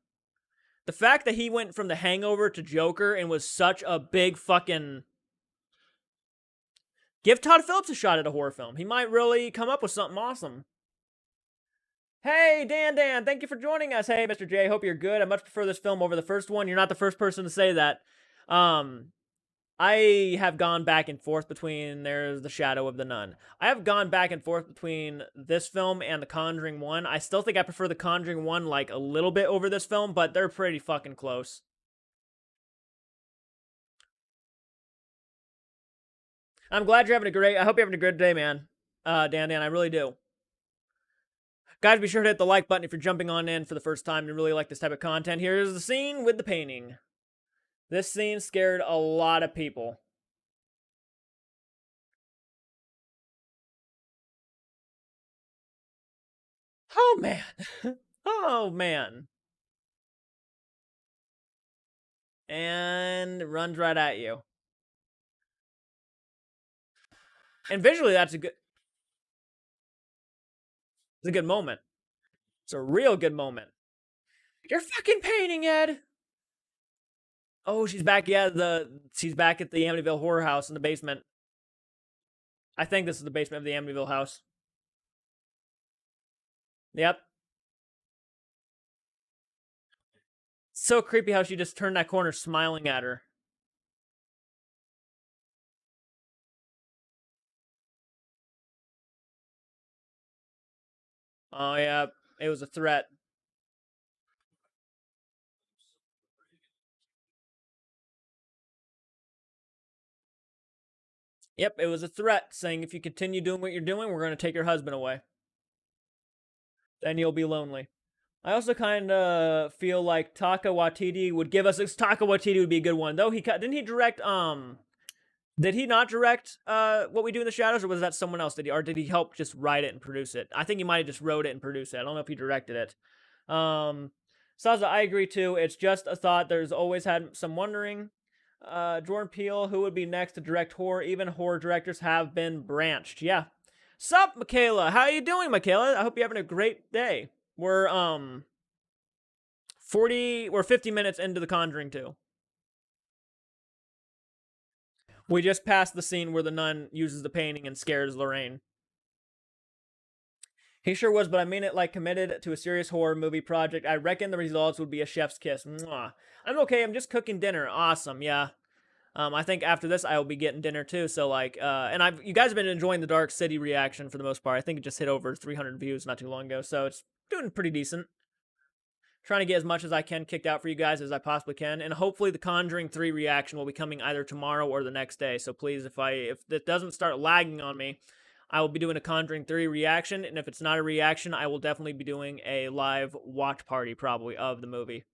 The fact that he went from The Hangover to Joker and was such a big fucking. Give Todd Phillips a shot at a horror film. He might really come up with something awesome. Hey, Dan, thank you for joining us. Hey, Mr. J, hope you're good. I much prefer this film over the first one. You're not the first person to say that. I have gone back and forth between There's the Shadow of the Nun. I have gone back and forth between this film and The Conjuring 1. I still think I prefer The Conjuring 1 like a little bit over this film, but they're pretty fucking close. I'm glad you're having a great. I hope you're having a good day, man. Dan, I really do. Guys, be sure to hit the like button if you're jumping on in for the first time and really like this type of content. Here's the scene with the painting. This scene scared a lot of people. Oh, man. Oh, man. And runs right at you. And visually, it's a good moment. It's a real good moment. You're fucking painting, Ed. Oh, she's back. Yeah, she's back at the Amityville horror house in the basement. I think this is the basement of the Amityville house. Yep. So creepy how she just turned that corner smiling at her. Oh, yeah. It was a threat. Yep, it was a threat saying if you continue doing what you're doing, we're going to take your husband away. Then you'll be lonely. I also kind of feel like Taka Waititi would give us. Taka Waititi would be a good one, though. Didn't he direct? Did he not direct What We Do in the Shadows, or was that someone else? Did he help just write it and produce it? I think he might have just wrote it and produced it. I don't know if he directed it. Saza, I agree too. It's just a thought. There's always had some wondering. Jordan Peele, who would be next to direct horror? Even horror directors have been branched. Yeah. Sup, Michaela? How you doing, Michaela? I hope you're having a great day. We're 50 minutes into The Conjuring 2. We just passed the scene where the nun uses the painting and scares Lorraine. He sure was, but I mean it like committed to a serious horror movie project. I reckon the results would be a chef's kiss. Mwah. I'm okay. I'm just cooking dinner. Awesome. Yeah. I think after this I will be getting dinner too. So like, and you guys have been enjoying the Dark City reaction for the most part. I think it just hit over 300 views not too long ago, so it's doing pretty decent. Trying to get as much as I can kicked out for you guys as I possibly can, and hopefully the Conjuring 3 reaction will be coming either tomorrow or the next day. So please, if it doesn't start lagging on me, I will be doing a Conjuring 3 reaction, and if it's not a reaction, I will definitely be doing a live watch party probably of the movie.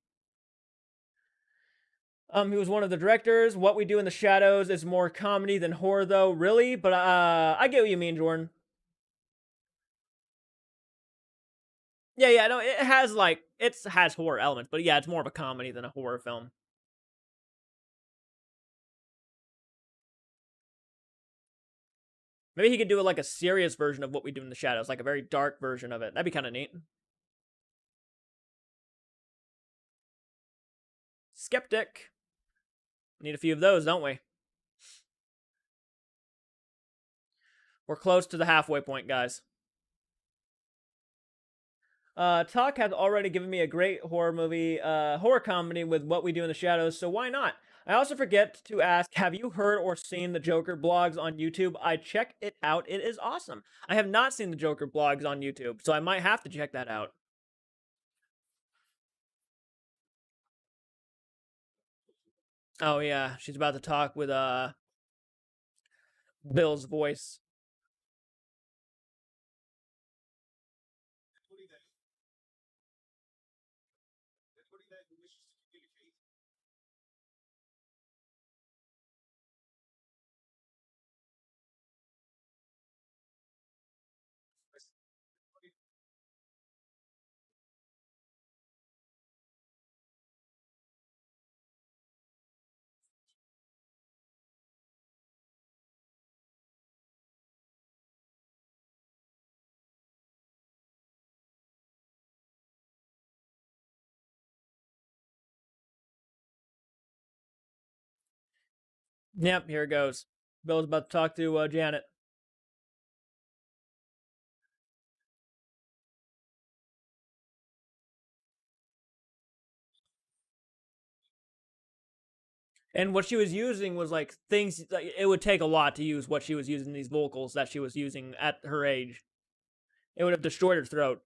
He was one of the directors. What We Do in the Shadows is more comedy than horror, though. Really? But I get what you mean, Jordan. Yeah. No, it has horror elements, but yeah, it's more of a comedy than a horror film. Maybe he could do like a serious version of What We Do in the Shadows, like a very dark version of it. That'd be kind of neat. Skeptic. Need a few of those, don't we? We're close to the halfway point, guys. Talk has already given me a great horror comedy with What We Do in the Shadows, so why not? I also forget to ask, have you heard or seen the Joker blogs on YouTube? I check it out. It is awesome. I have not seen the Joker blogs on YouTube, so I might have to check that out. Oh yeah, she's about to talk with Bill's voice. Yep, here it goes. Bill's about to talk to Janet. And what she was using was like things, like, it would take a lot to use what she was using, these vocals that she was using at her age. It would have destroyed her throat.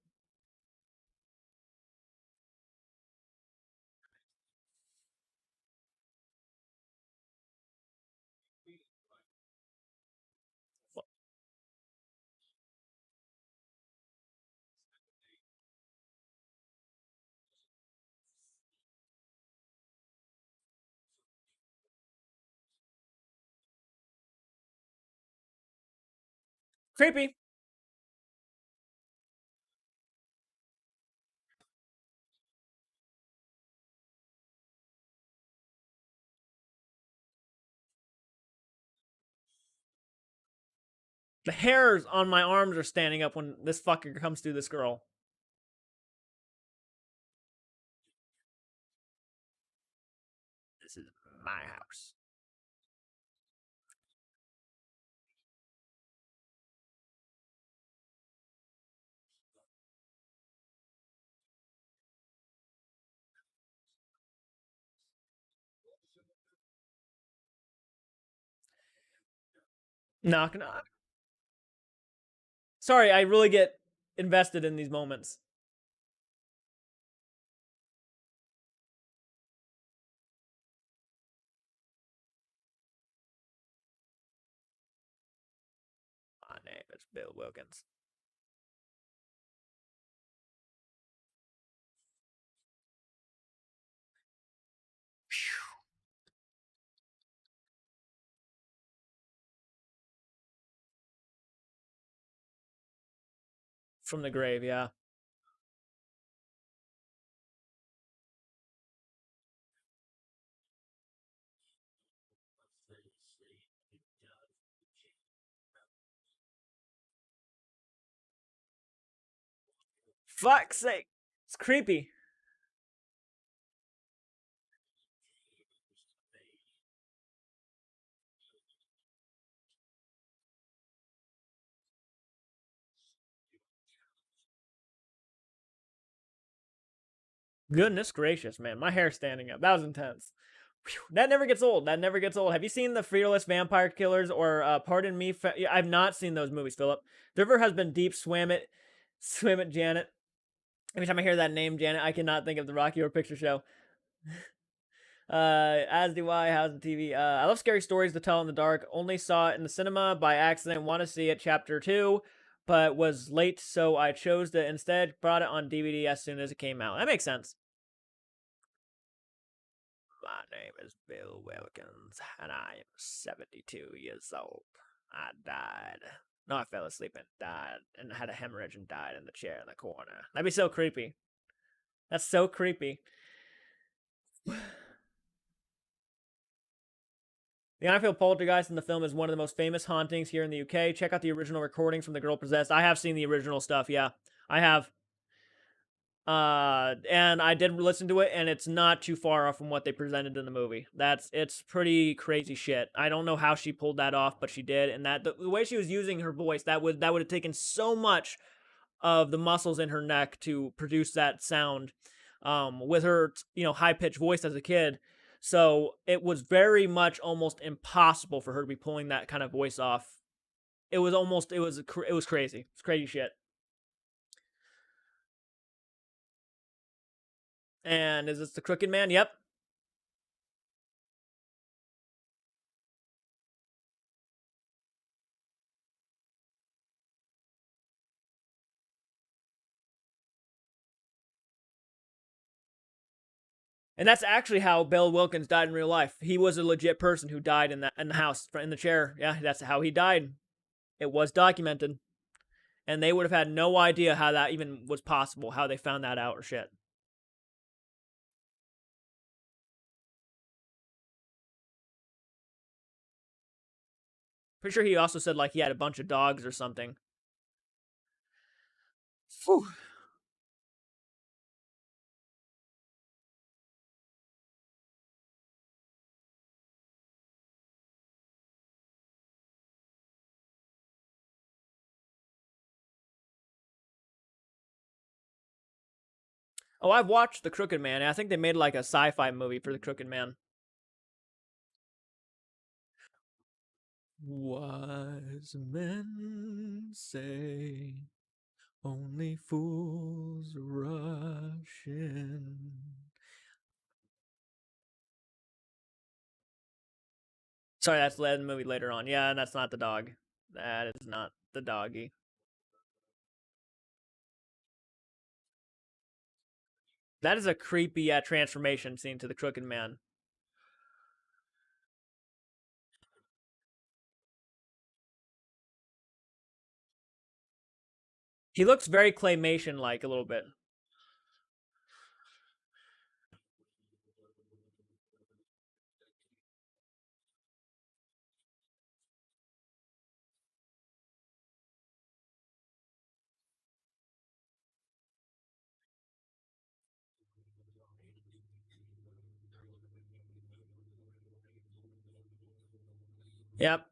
Creepy. The hairs on my arms are standing up when this fucker comes through this girl. This is my house. Knock knock. Sorry, I really get invested in these moments. My name is Bill Wilkins. From the grave, yeah. Fuck's sake. It's creepy. Goodness gracious, man. My hair's standing up. That was intense. Whew, that never gets old. That never gets old. Have you seen the Fearless Vampire Killers or Pardon Me? I've not seen those movies, Philip. The river has been deep. Swim it, Janet. Every time I hear that name, Janet, I cannot think of the Rocky Horror Picture Show. As do I. How's the TV? I love scary stories to tell in the dark. Only saw it in the cinema by accident. Want to see it, Chapter 2, but was late, so I chose to instead brought it on DVD as soon as it came out. That makes sense. My name is Bill Wilkins, and I am 72 years old. I died. No, I fell asleep and died, and had a hemorrhage and died in the chair in the corner. That'd be so creepy. That's so creepy. The Anfield Poltergeist in the film is one of the most famous hauntings here in the UK. Check out the original recordings from The Girl Possessed. I have seen the original stuff, yeah. I have. And I did listen to it, and it's not too far off from what they presented in the movie. It's pretty crazy shit. I don't know how she pulled that off, but she did, and that the way she was using her voice, that would have taken so much of the muscles in her neck to produce that sound, with her high pitched voice as a kid. So it was very much almost impossible for her to be pulling that kind of voice off. It was crazy. It's crazy shit. And is this the Crooked Man? Yep. And that's actually how Bill Wilkins died in real life. He was a legit person who died in the house in the chair. Yeah, that's how he died. It was documented, and they would have had no idea how that even was possible. How they found that out or shit. Pretty sure he also said like he had a bunch of dogs or something. Whew. Oh, I've watched The Crooked Man. I think they made like a sci-fi movie for The Crooked Man. Wise men say only fools rush in. Sorry, that's the movie later on. Yeah, that's not the dog. That is not the doggy. That is a creepy transformation scene to the Crooked Man. He looks very claymation like a little bit. Yep.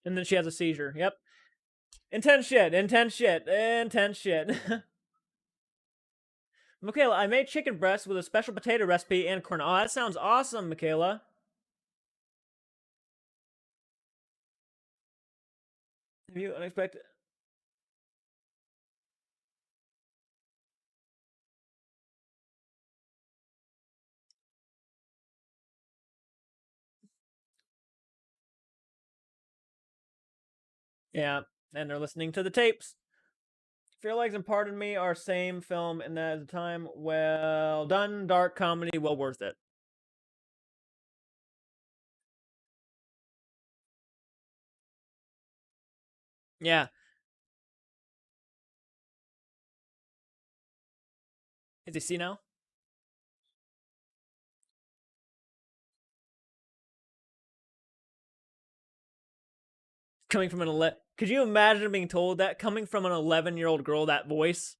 And then she has a seizure. Yep. Intense shit. Intense shit. Intense shit. Michaela, I made chicken breast with a special potato recipe and corn. Oh, that sounds awesome, Michaela. Have you unexpected? Yeah, and they're listening to the tapes. Fear Legs and Pardon Me are same film, and that is a time well done, dark comedy, well worth it. Yeah, is he see now? Coming from could you imagine being told that coming from an 11-year-old girl that voice?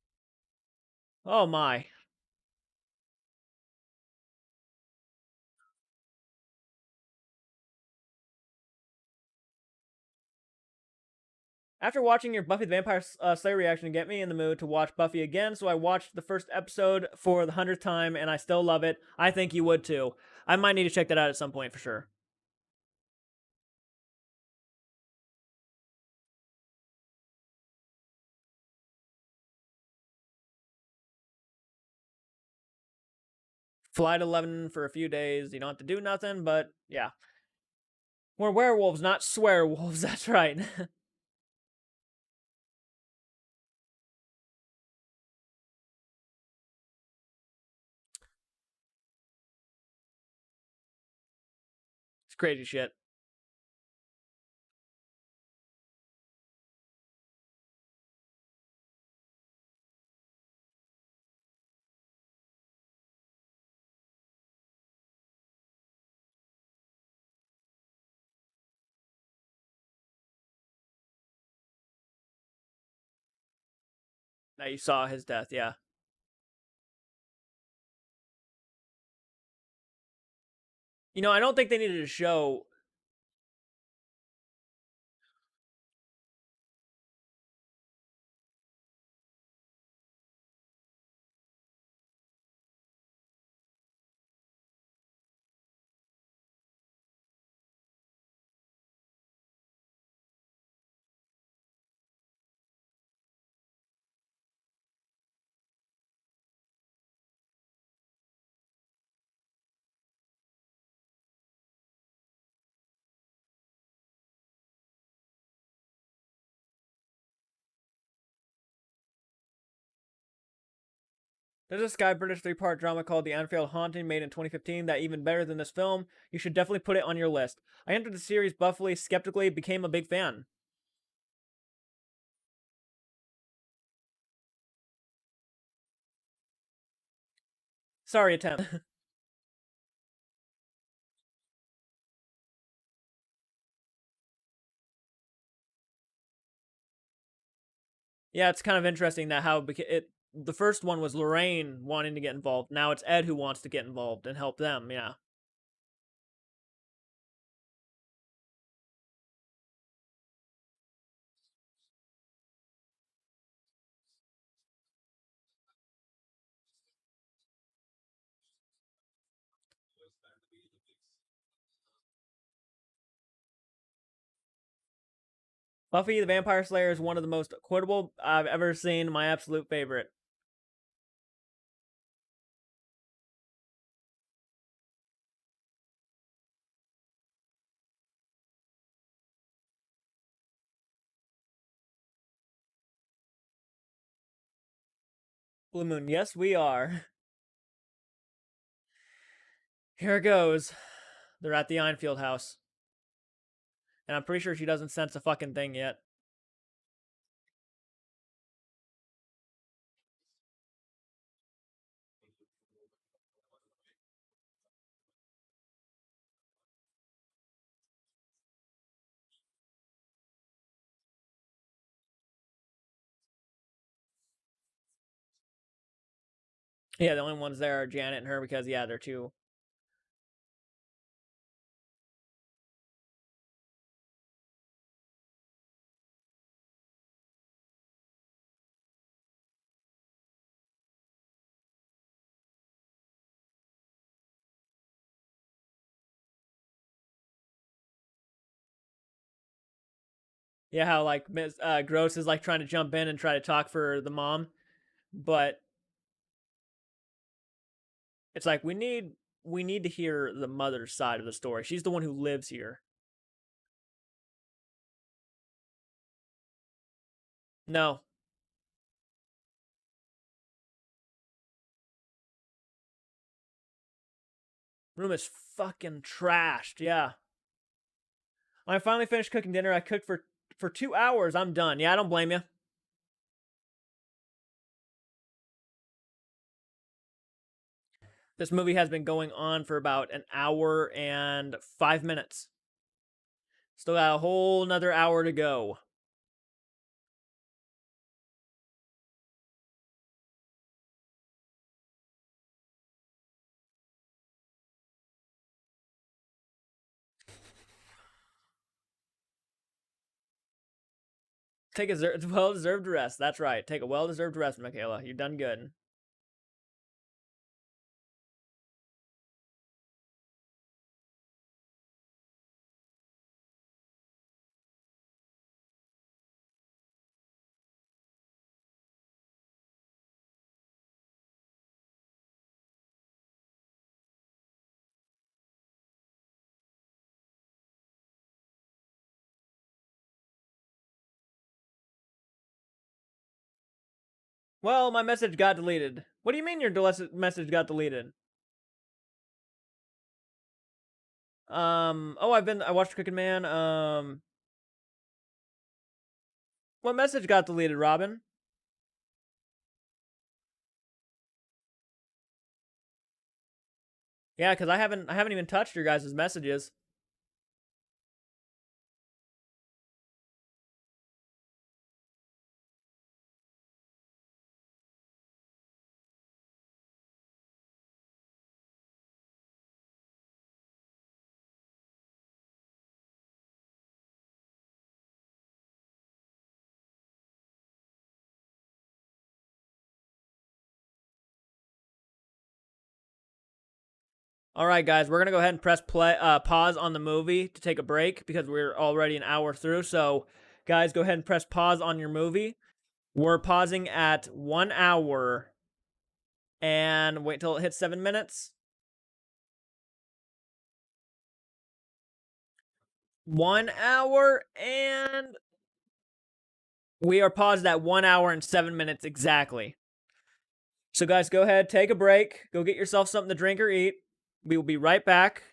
Oh my. After watching your Buffy the Vampire Slayer reaction, get me in the mood to watch Buffy again, so I watched the first episode for the 100th time, and I still love it. I think you would too. I might need to check that out at some point for sure. Fly to 11 for a few days. You don't have to do nothing, but yeah. We're werewolves, not swearwolves. That's right. It's crazy shit. Now you saw his death, yeah. You know, I don't think they needed to show. There's a Sky British 3-part drama called The Anfield Haunting, made in 2015, that even better than this film. You should definitely put it on your list. I entered the series buffily, skeptically, became a big fan. Sorry, attempt. Yeah, it's kind of interesting that how the first one was Lorraine wanting to get involved. Now it's Ed who wants to get involved and help them. Yeah. Buffy the Vampire Slayer is one of the most quotable I've ever seen. My absolute favorite. Blue Moon. Yes, we are. Here it goes. They're at the Einfield house. And I'm pretty sure she doesn't sense a fucking thing yet. Yeah, the only ones there are Janet and her because, yeah, they're two. Yeah, how like Ms. Gross is like trying to jump in and try to talk for the mom, but it's like we need to hear the mother's side of the story. She's the one who lives here. No, room is fucking trashed. Yeah. When I finally finished cooking dinner, I cooked for 2 hours. I'm done. Yeah, I don't blame you. This movie has been going on for about an hour and 5 minutes. Still got a whole another hour to go. Take a well-deserved rest. That's right. Take a well-deserved rest, Michaela. You've done good. Well, my message got deleted. What do you mean your message got deleted? Oh, I watched Crooked Man. What message got deleted, Robin? Yeah, because I haven't even touched your guys' messages. All right, guys, we're gonna go ahead and press pause on the movie to take a break because we're already an hour through. So, guys, go ahead and press pause on your movie. We're pausing at 1 hour and wait till it hits 7 minutes. 1 hour and we are paused at 1 hour and 7 minutes exactly. So, guys, go ahead, take a break, go get yourself something to drink or eat. We will be right back.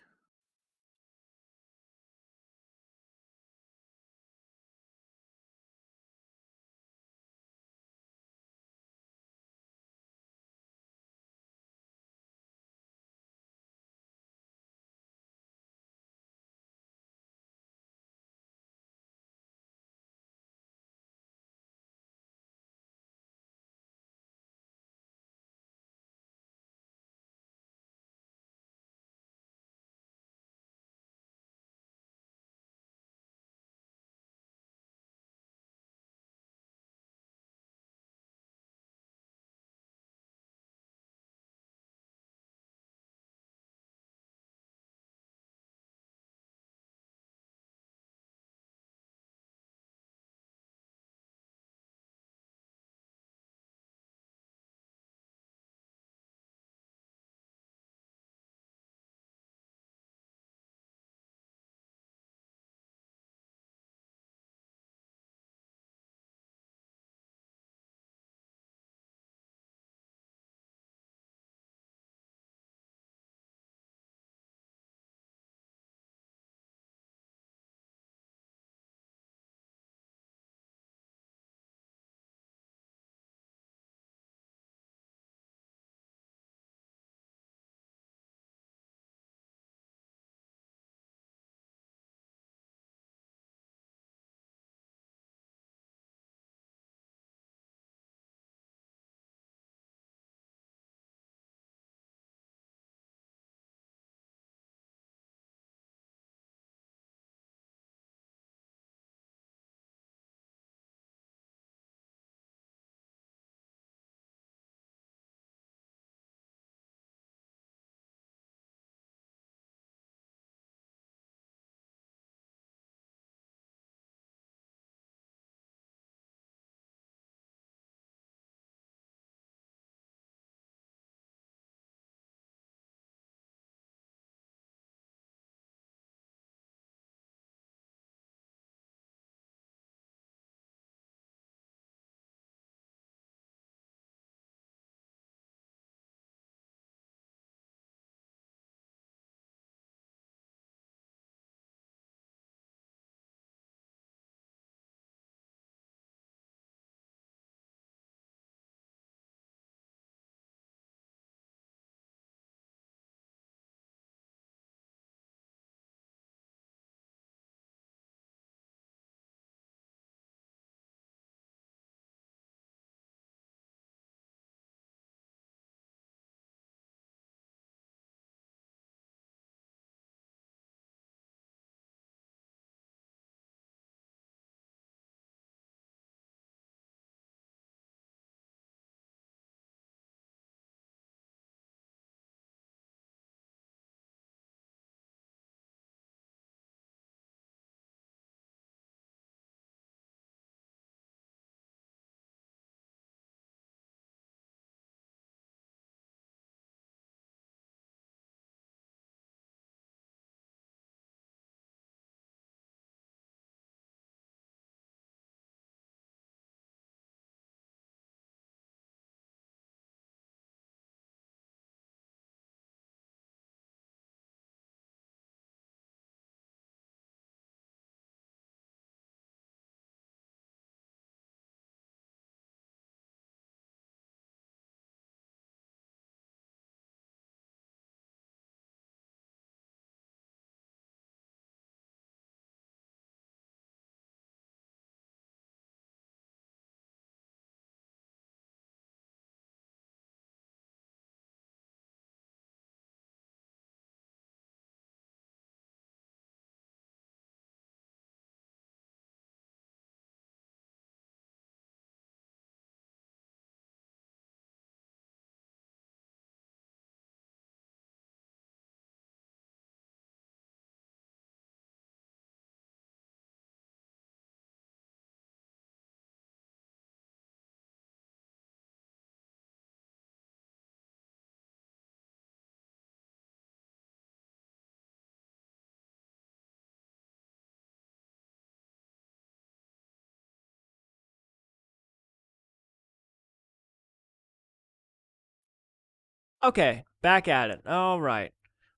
Okay, back at it. All right.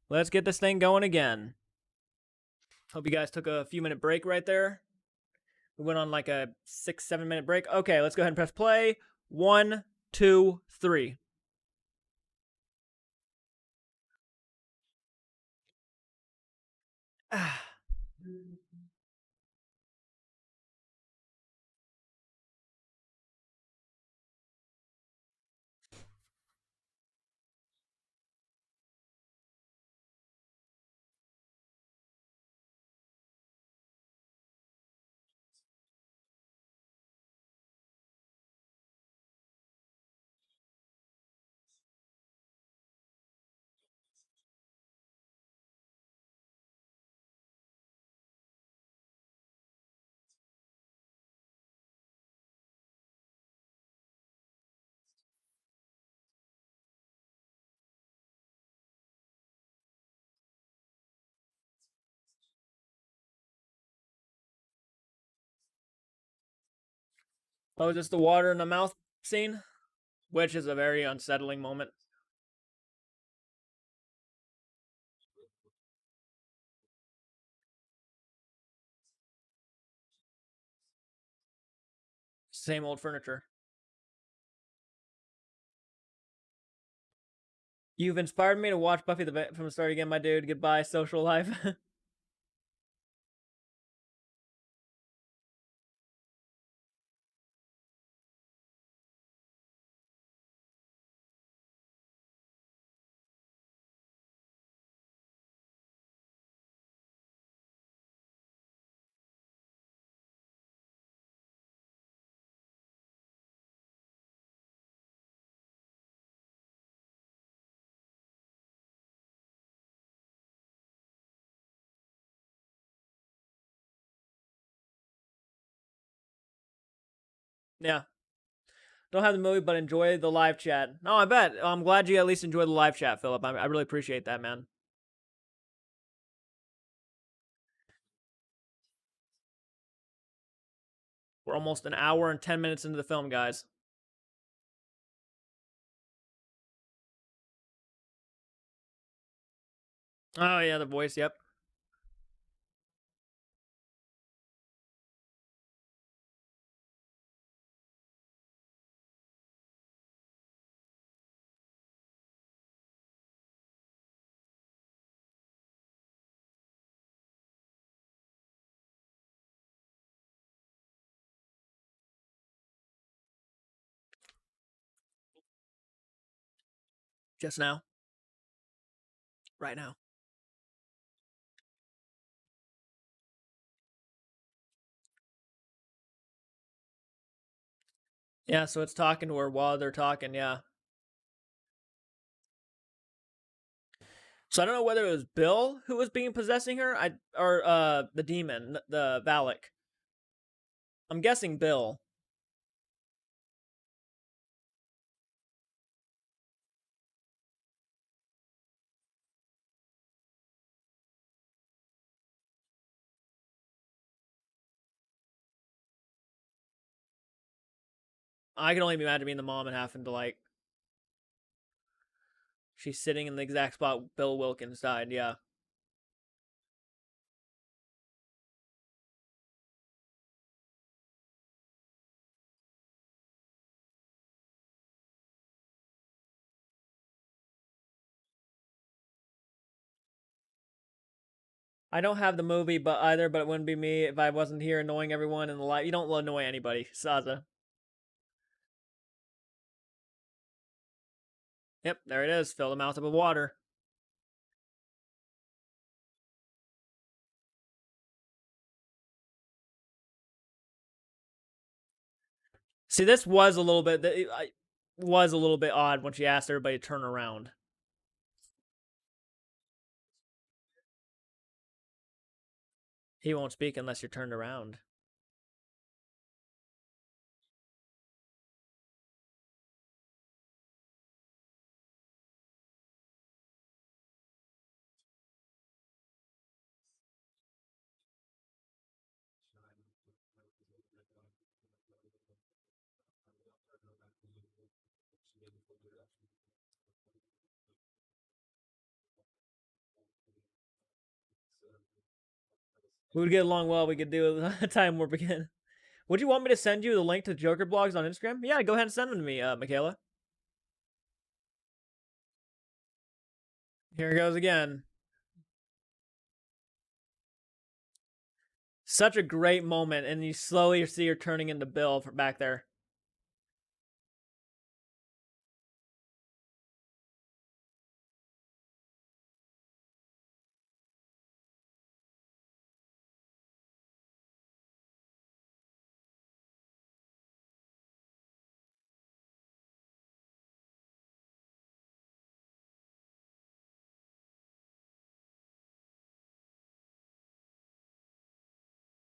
Let's get this thing going again. Hope you guys took a few minute break right there. We went on like a 6-7 minute break. Okay, let's go ahead and press play. 1, 2, 3. Oh, is this the water in the mouth scene? Which is a very unsettling moment. Same old furniture. You've inspired me to watch Buffy from the start again, my dude. Goodbye, social life. Yeah. Don't have the movie, but enjoy the live chat. No, I bet. I'm glad you at least enjoy the live chat, Philip. I really appreciate that, man. We're almost an hour and 10 minutes into the film, guys. Oh, yeah, the voice, yep. Just now. Right now. Yeah, so it's talking to her while they're talking, yeah. So I don't know whether it was Bill who was being possessing her, or the demon, the Valak. I'm guessing Bill. I can only imagine being the mom and having to like she's sitting in the exact spot Bill Wilkins died, yeah. I don't have the movie but either, but it wouldn't be me if I wasn't here annoying everyone in the live. You don't annoy anybody, Saza. Yep, there it is. Fill the mouth up with water. See, this was a little bit was a little bit odd when she asked everybody to turn around. He won't speak unless you're turned around. We would get along well. We could do a time warp again. Would you want me to send you the link to Joker blogs on Instagram? Yeah, go ahead and send them to me, Michaela. Here goes again. Such a great moment, and you slowly see her turning into Bill from back there.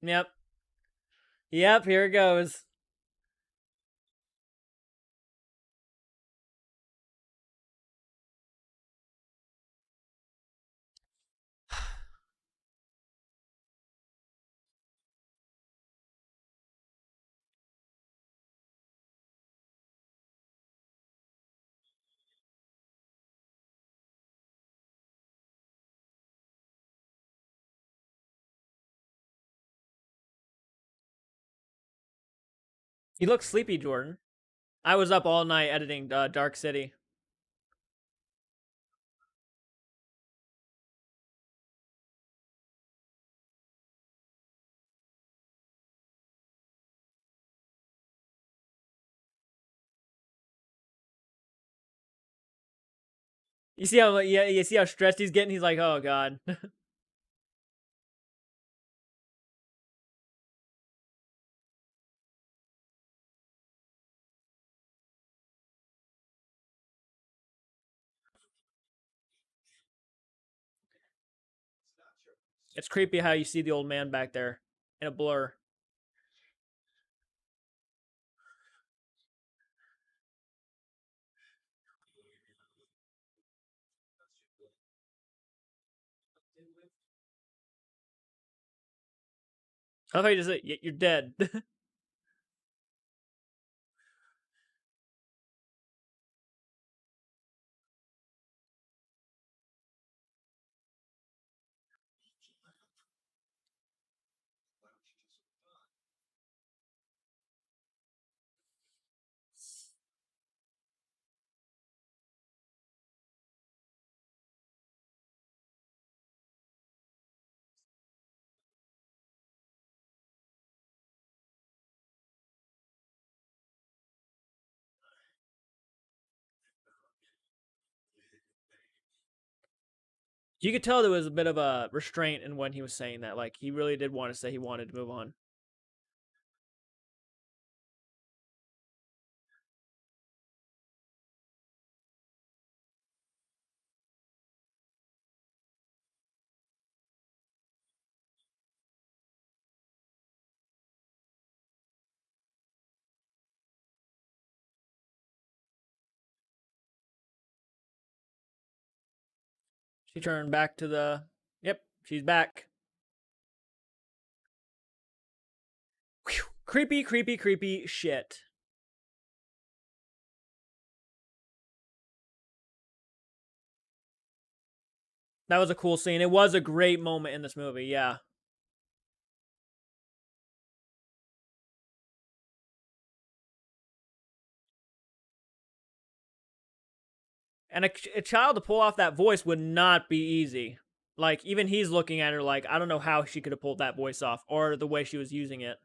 Yep. Yep, here it goes. You look sleepy, Jordan. I was up all night editing Dark City. You see how you see how stressed he's getting? He's like, oh god. It's creepy how you see the old man back there in a blur. I love how you just say, you're dead. You could tell there was a bit of a restraint in when he was saying that. Like, he really did want to say he wanted to move on. She turned back to the. Yep, she's back. Whew. Creepy, creepy, creepy shit. That was a cool scene. It was a great moment in this movie, yeah. And a child to pull off that voice would not be easy. Like, even he's looking at her like, I don't know how she could have pulled that voice off or the way she was using it.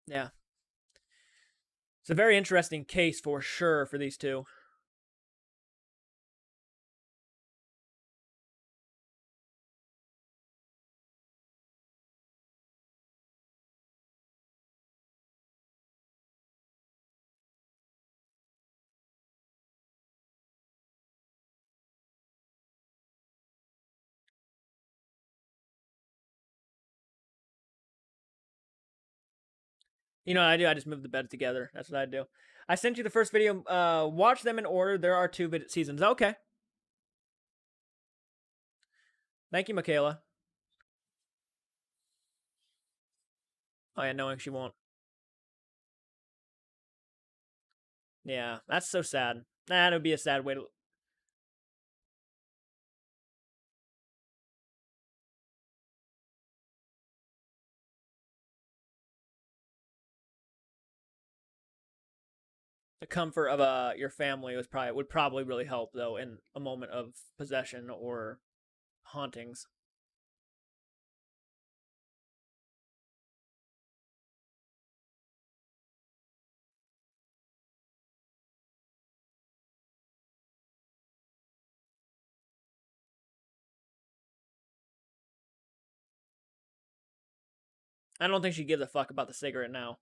Yeah. It's a very interesting case for sure for these two. You know what I do? I just move the beds together. That's what I do. I sent you the first video. Watch them in order. There are 2 seasons. Okay. Thank you, Michaela. Oh yeah, knowing she won't. Yeah, that's so sad. That would be a sad way to. The comfort of your family would probably really help though in a moment of possession or hauntings. I don't think she gives a fuck about the cigarette now.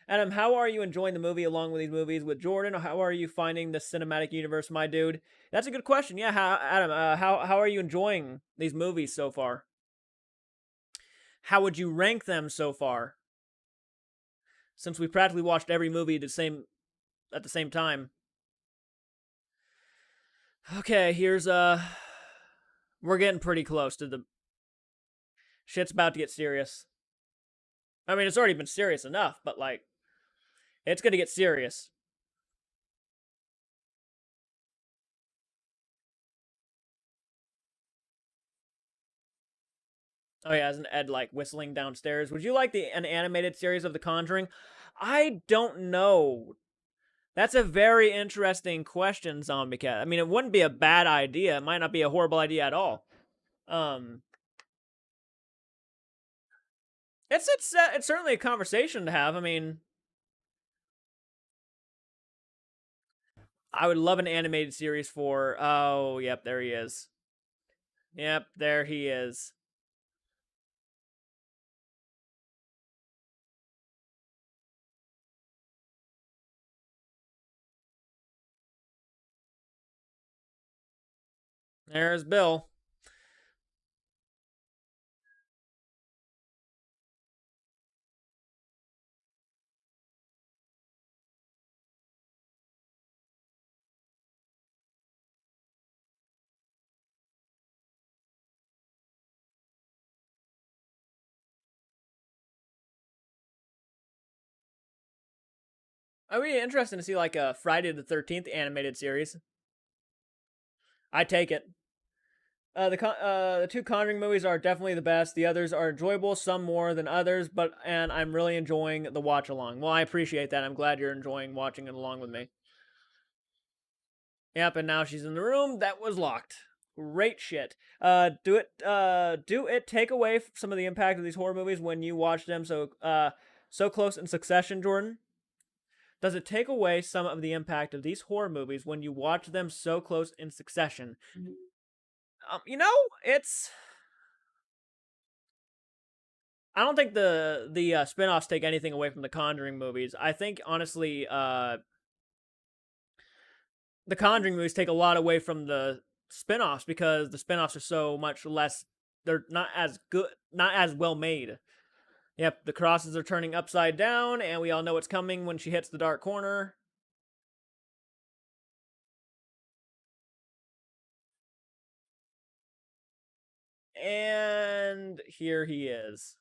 Adam, how are you enjoying the movie along with these movies with Jordan? How are you finding the cinematic universe, my dude? That's a good question. Yeah, Adam, how are you enjoying these movies so far? How would you rank them so far? Since we practically watched every movie at the same time. Okay, here's we're getting pretty close to the shit's about to get serious. I mean, it's already been serious enough, but like it's going to get serious. Oh yeah, isn't Ed like whistling downstairs? Would you like an animated series of The Conjuring? I don't know. That's a very interesting question, Zombie Cat. I mean, it wouldn't be a bad idea. It might not be a horrible idea at all. Um, it's certainly a conversation to have. I mean, I would love an animated series for. Oh, yep, there he is. Yep, there he is. There's Bill. I'd be interested to see like a Friday the 13th animated series. I take it. The two Conjuring movies are definitely the best. The others are enjoyable, some more than others, and I'm really enjoying the watch along. Well, I appreciate that. I'm glad you're enjoying watching it along with me. Yep, and now she's in the room that was locked. Great shit. Do it take away some of the impact of these horror movies when you watch them so close in succession, Jordan? Does it take away some of the impact of these horror movies when you watch them so close in succession? You know, it's I don't think the spin-offs take anything away from the Conjuring movies. I think honestly, the Conjuring movies take a lot away from the spin-offs because the spin-offs are so much less. They're not as good, not as well made. Yep, the crosses are turning upside down, and we all know what's coming when she hits the dark corner. And here he is.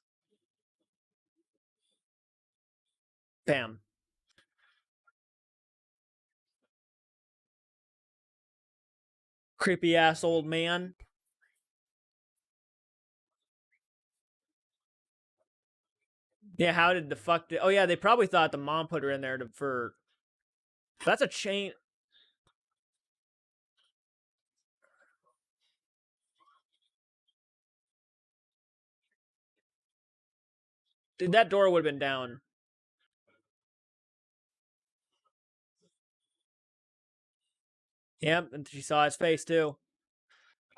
Bam. Creepy ass old man. Yeah, how did the fuck did, oh yeah, they probably thought the mom put her in there for that's a chain. Dude, that door would have been down. Yep, and she saw his face too.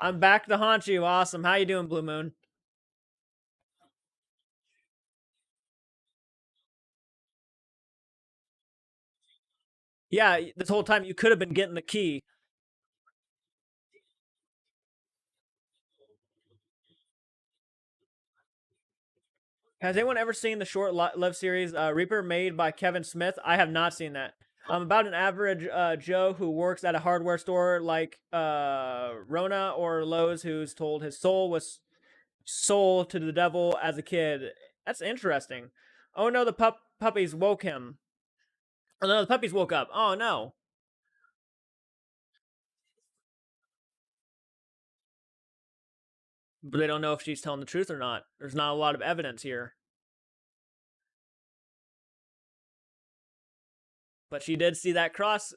I'm back to haunt you. Awesome. How you doing, Blue Moon? Yeah, this whole time you could have been getting the key. Has anyone ever seen the short-lived series Reaper, made by Kevin Smith? I have not seen that. About an average Joe who works at a hardware store like Rona or Lowe's, who's told his soul was sold to the devil as a kid. That's interesting. Oh no, the puppies woke him. Oh no, the puppies woke up. Oh no. But they don't know if she's telling the truth or not. There's not a lot of evidence here. But she did see that cross.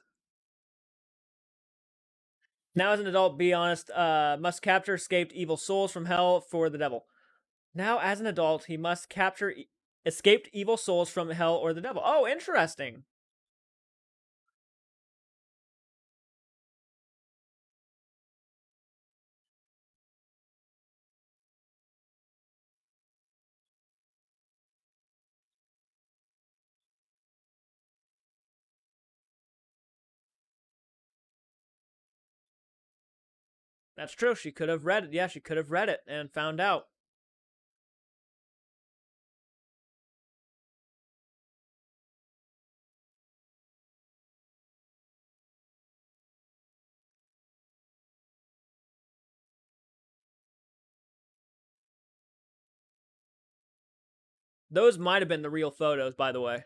Now, as an adult, be honest, must capture escaped evil souls from hell for the devil. Now, as an adult, he must capture escaped evil souls from hell or the devil. Oh, interesting. That's true. She could have read it. Yeah, she could have read it and found out. Those might have been the real photos, by the way.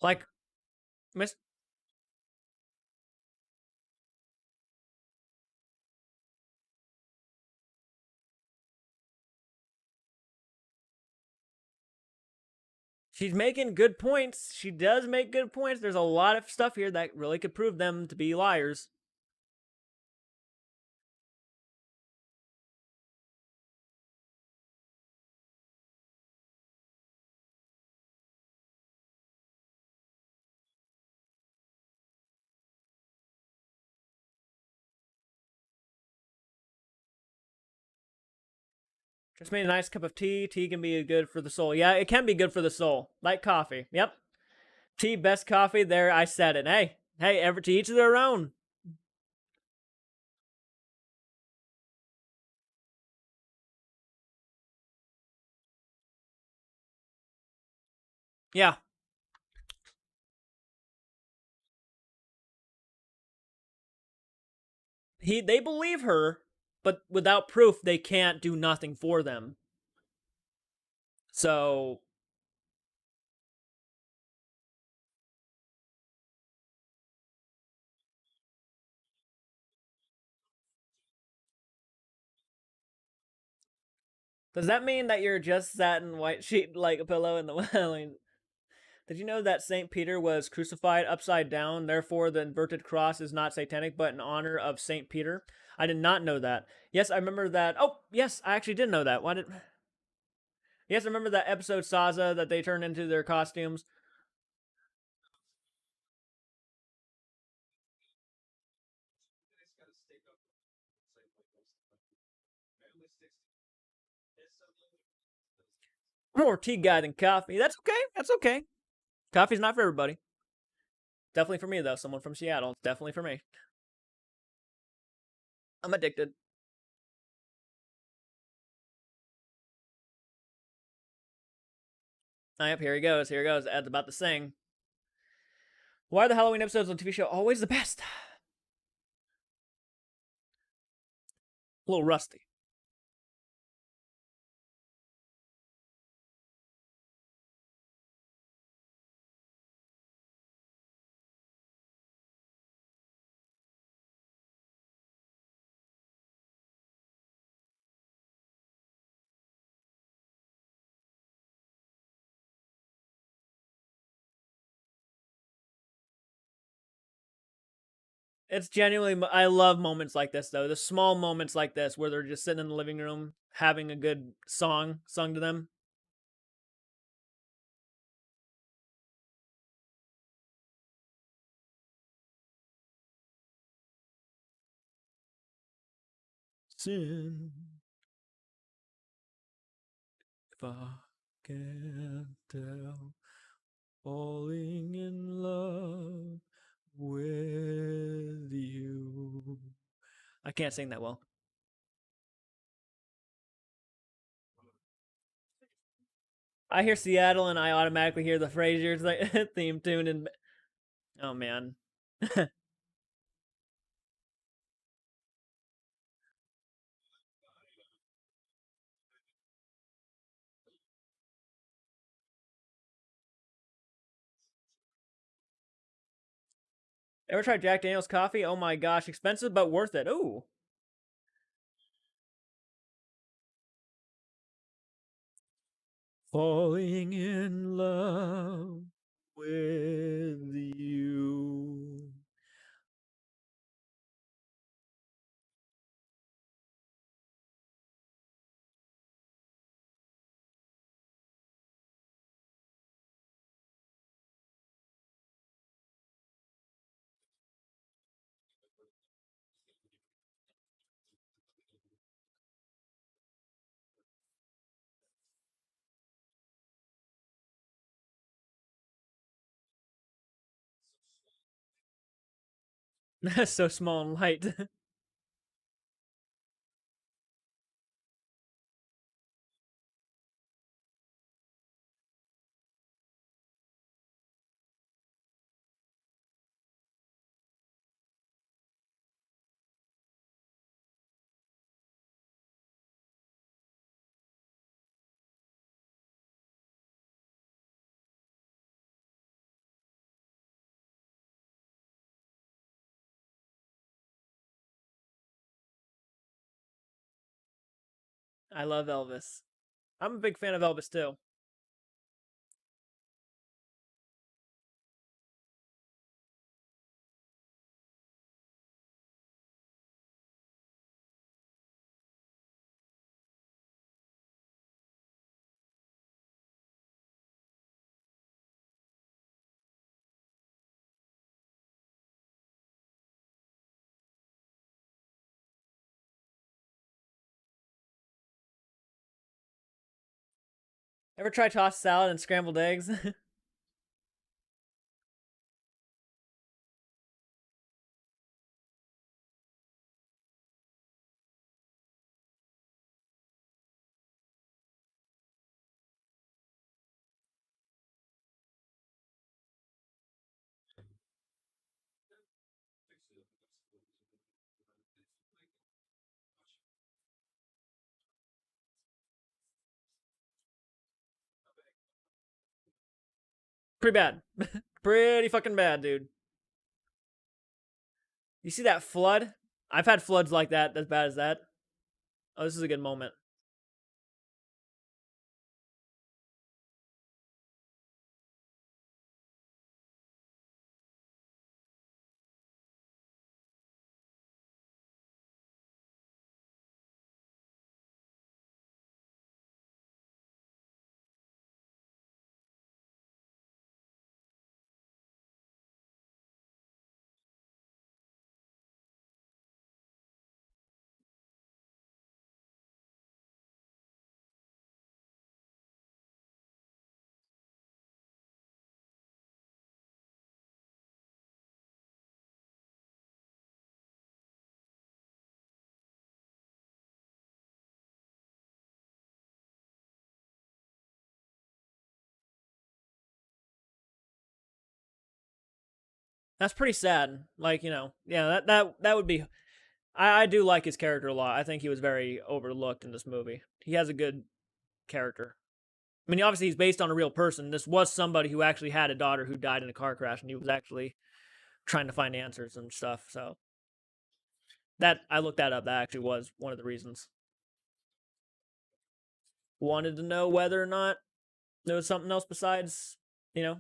Like, Miss. She's making good points. She does make good points. There's a lot of stuff here that really could prove them to be liars. Just made a nice cup of tea. Tea can be good for the soul. Yeah, it can be good for the soul. Like coffee. Yep. Tea, best coffee. There, I said it. Hey, ever to each of their own. Yeah. They believe her, but without proof, they can't do nothing for them. So does that mean that you're just satin white sheet like a pillow in the well? Did you know that St. Peter was crucified upside down? Therefore, the inverted cross is not satanic, but in honor of St. Peter. I did not know that. Yes, I remember that. Oh, yes, I actually did know that. Why did? Yes, I remember that episode Saza that they turned into their costumes. More tea guy than coffee. That's okay. That's okay. Coffee's not for everybody. Definitely for me though. Someone from Seattle. It's definitely for me. I'm addicted. Oh, yep, here he goes. Here he goes. Ed's about to sing. Why are the Halloween episodes on TV show always the best? A little rusty. It's genuinely. I love moments like this though. The small moments like this where they're just sitting in the living room having a good song sung to them. sin. If I can't tell, falling in love with you. I can't sing that well. I hear Seattle and I automatically hear the Frasier's theme tune and oh man. Ever tried Jack Daniel's coffee? Oh my gosh, expensive but worth it. Ooh. Falling in love with you. That's so small and light. I love Elvis. I'm a big fan of Elvis too. Ever try tossed salad and scrambled eggs? Pretty bad. Pretty fucking bad, dude. You see that flood? I've had floods like that, as bad as that. Oh, this is a good moment. That's pretty sad. Like, yeah, that would be I do like his character a lot. I think he was very overlooked in this movie. He has a good character. I mean, obviously he's based on a real person. This was somebody who actually had a daughter who died in a car crash, and he was actually trying to find answers and stuff. So that I looked that up. That actually was one of the reasons. Wanted to know whether or not there was something else besides, you know.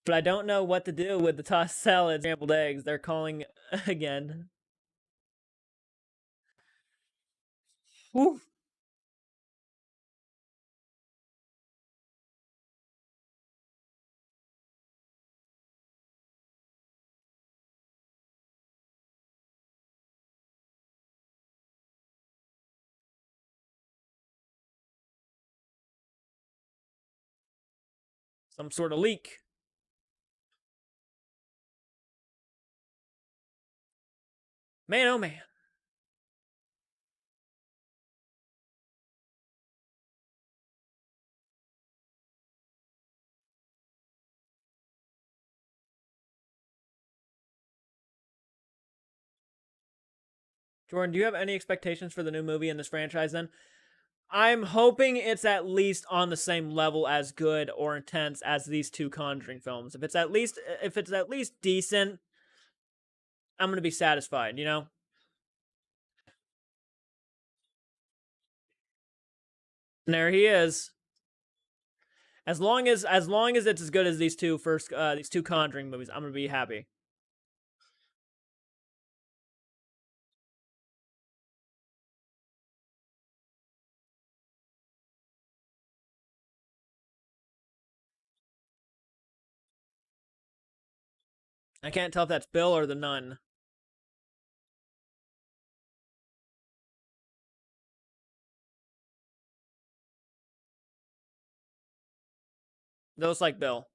But I don't know what to do with the tossed salad, scrambled eggs. They're calling again. Whew. Some sort of leak. Man, oh man. Jordan, do you have any expectations for the new movie in this franchise then? I'm hoping it's at least on the same level as good or intense as these two Conjuring films. If it's at least decent, I'm gonna be satisfied, you know? And there he is. As long as it's as good as these two Conjuring movies, I'm gonna be happy. I can't tell if that's Bill or the nun. Those like Bill.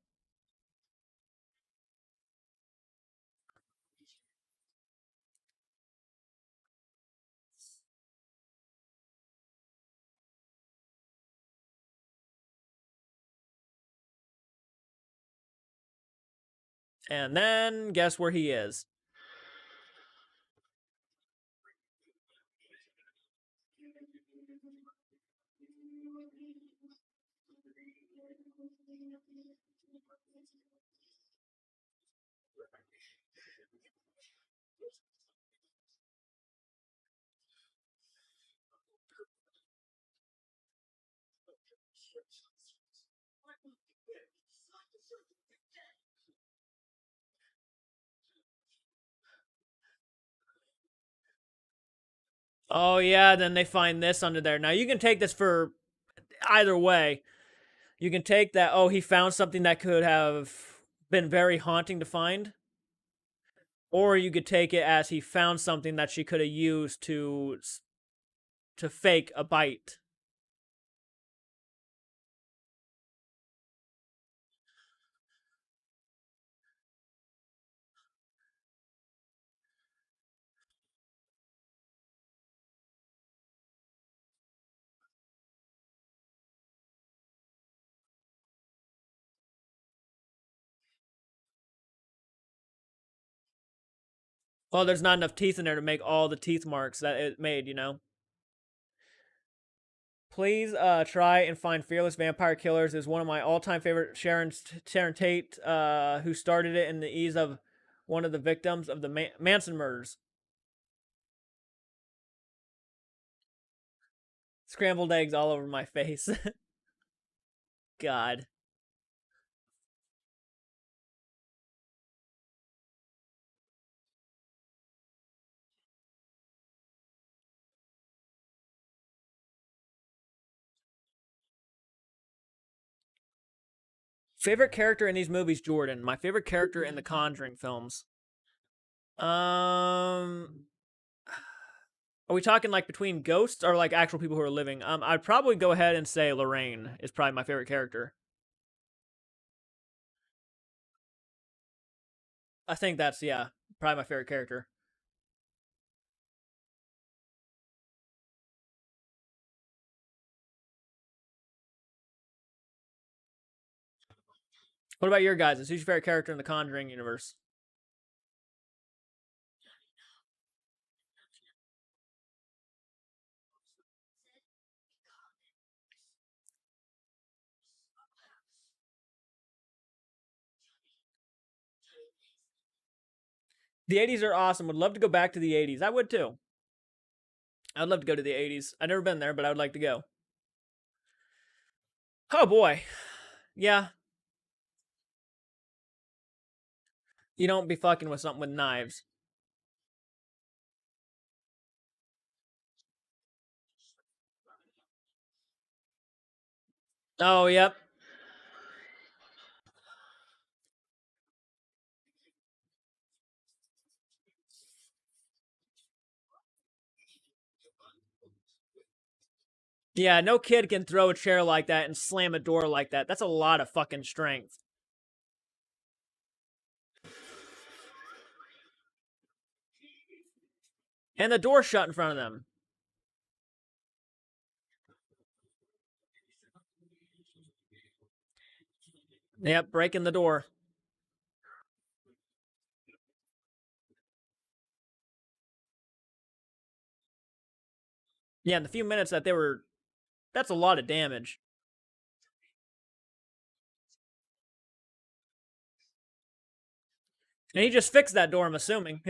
And then guess where he is? Oh yeah, then they find this under there. Now you can take this for either way. You can take that, oh, he found something that could have been very haunting to find, or you could take it as he found something that she could have used to fake a bite. Well, there's not enough teeth in there to make all the teeth marks that it made, you know? Please try and find Fearless Vampire Killers is one of my all-time favorite Sharon Tate, who started it in the ease of one of the victims of the Manson murders. Scrambled eggs all over my face. God. Favorite character in these movies, Jordan. My favorite character in the Conjuring films. Um, are we talking like between ghosts or like actual people who are living? I'd probably go ahead and say Lorraine is probably my favorite character. I think that's, yeah, probably my favorite character. What about your guys? Who's your favorite character in the Conjuring universe? The 80s are awesome. Would love to go back to the 80s. I would too. I'd love to go to the 80s. I've never been there, but I would like to go. Oh boy. Yeah, you don't be fucking with something with knives. Oh, yep. Yeah, no kid can throw a chair like that and slam a door like that. That's a lot of fucking strength. And the door shut in front of them. Yep, breaking the door. Yeah, in the few minutes that they were... That's a lot of damage. And he just fixed that door, I'm assuming.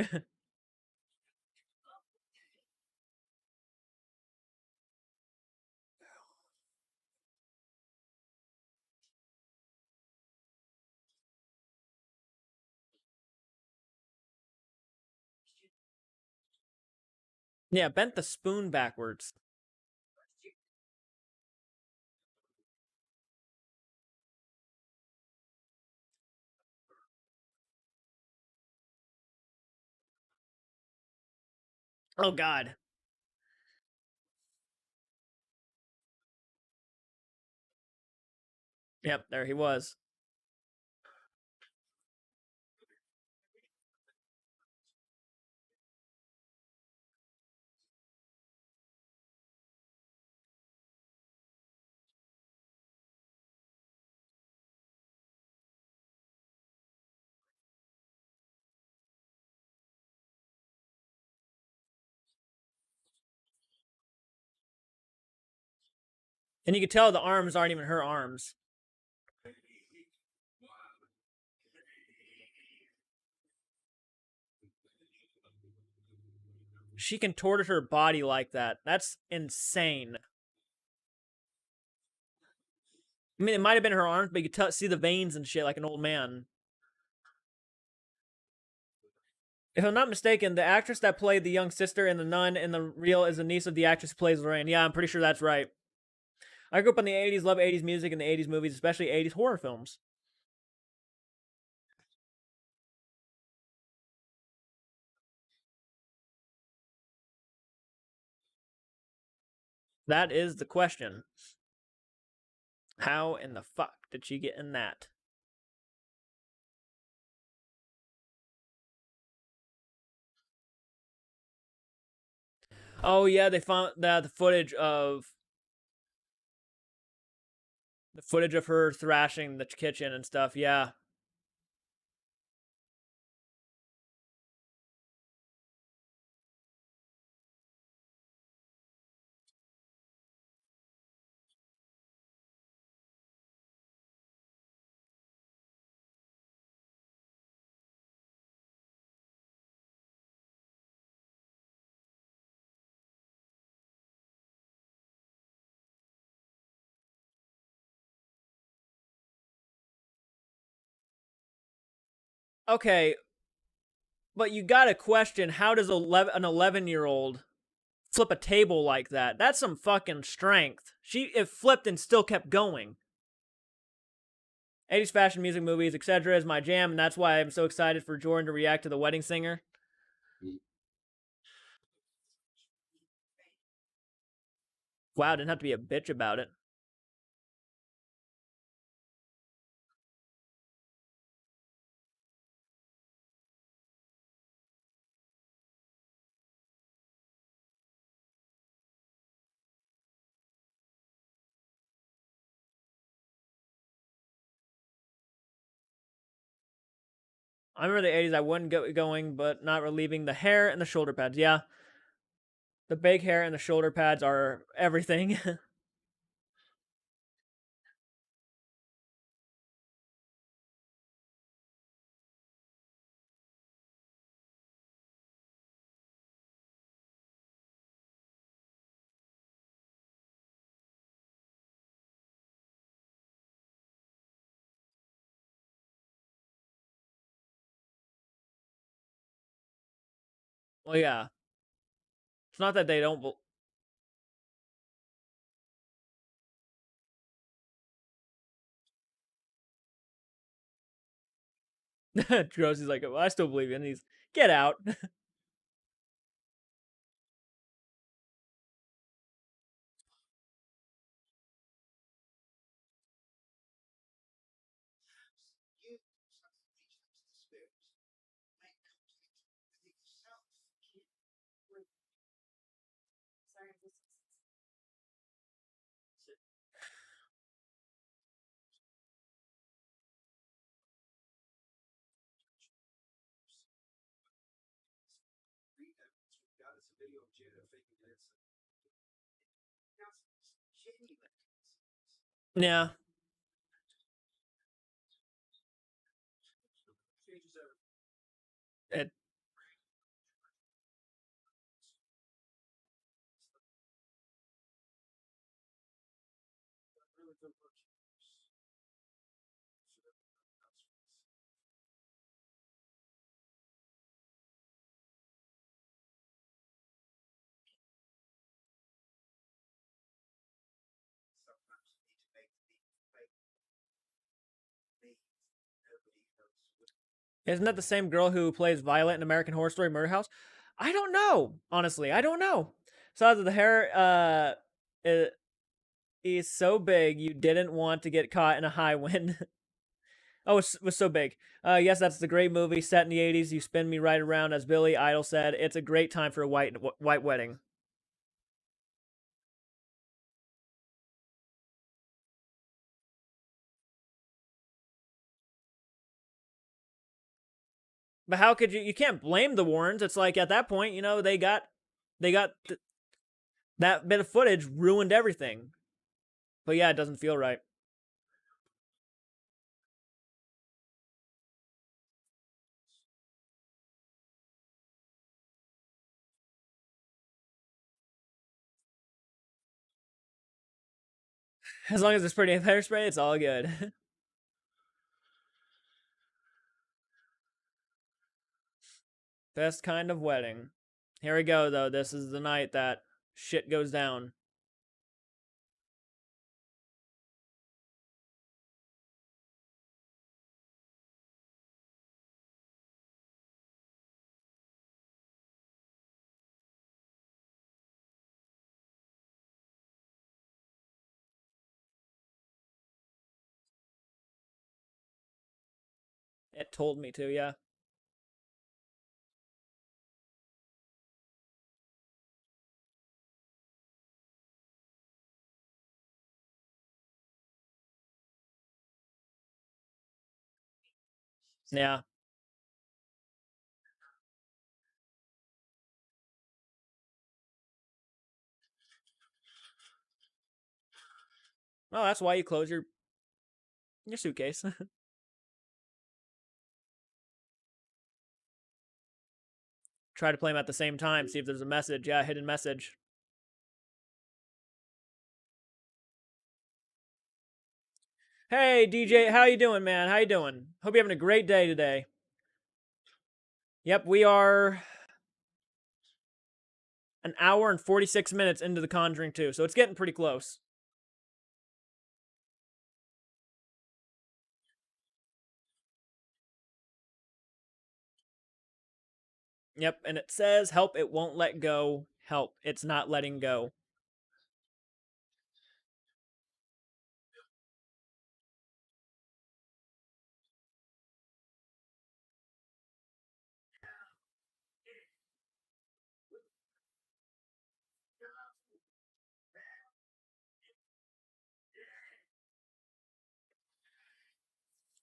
Yeah, bent the spoon backwards. Oh, God. Yep, there he was. And you could tell the arms aren't even her arms. She contorted her body like that. That's insane. I mean, it might have been her arms, but you could see the veins and shit like an old man. If I'm not mistaken, the actress that played the young sister in The Nun in the reel is the niece of the actress who plays Lorraine. Yeah, I'm pretty sure that's right. I grew up in the 80s, love 80s music and the 80s movies, especially 80s horror films. That is the question. How in the fuck did she get in that? Oh yeah, they found the footage of her thrashing the kitchen and stuff. Yeah. Okay, but you gotta question, how does an 11-year-old flip a table like that? That's some fucking strength. It flipped and still kept going. 80s fashion, music, movies, etc. is my jam, and that's why I'm so excited for Jordan to react to The Wedding Singer. Wow, didn't have to be a bitch about it. I remember the 80s, I wouldn't go going, but not relieving the hair and the shoulder pads. Yeah, the big hair and the shoulder pads are everything. Well, yeah. It's not that they don't. Josie's like, well, I still believe you. And he's, get out. Yeah. It, isn't that the same girl who plays Violet in American Horror Story Murder House? I don't know. Honestly, I don't know. So the hair is so big you didn't want to get caught in a high wind. Oh, it was so big. Yes, that's the great movie set in the 80s. You spin me right around, as Billy Idol said. It's a great time for a white wedding. But how could you? You can't blame the Warrens. It's like at that point, they got that bit of footage ruined everything. But yeah, it doesn't feel right. As long as it's pretty hairspray, it's all good. Best kind of wedding. Here we go, though. This is the night that shit goes down. It told me to, yeah. Yeah. Well, that's why you close your suitcase. Try to play them at the same time. See if there's a message. Yeah, hidden message. Hey, DJ, how you doing, man? How you doing? Hope you're having a great day today. Yep, we are an hour and 46 minutes into The Conjuring 2, so it's getting pretty close. Yep, and it says, help, it won't let go. Help, it's not letting go.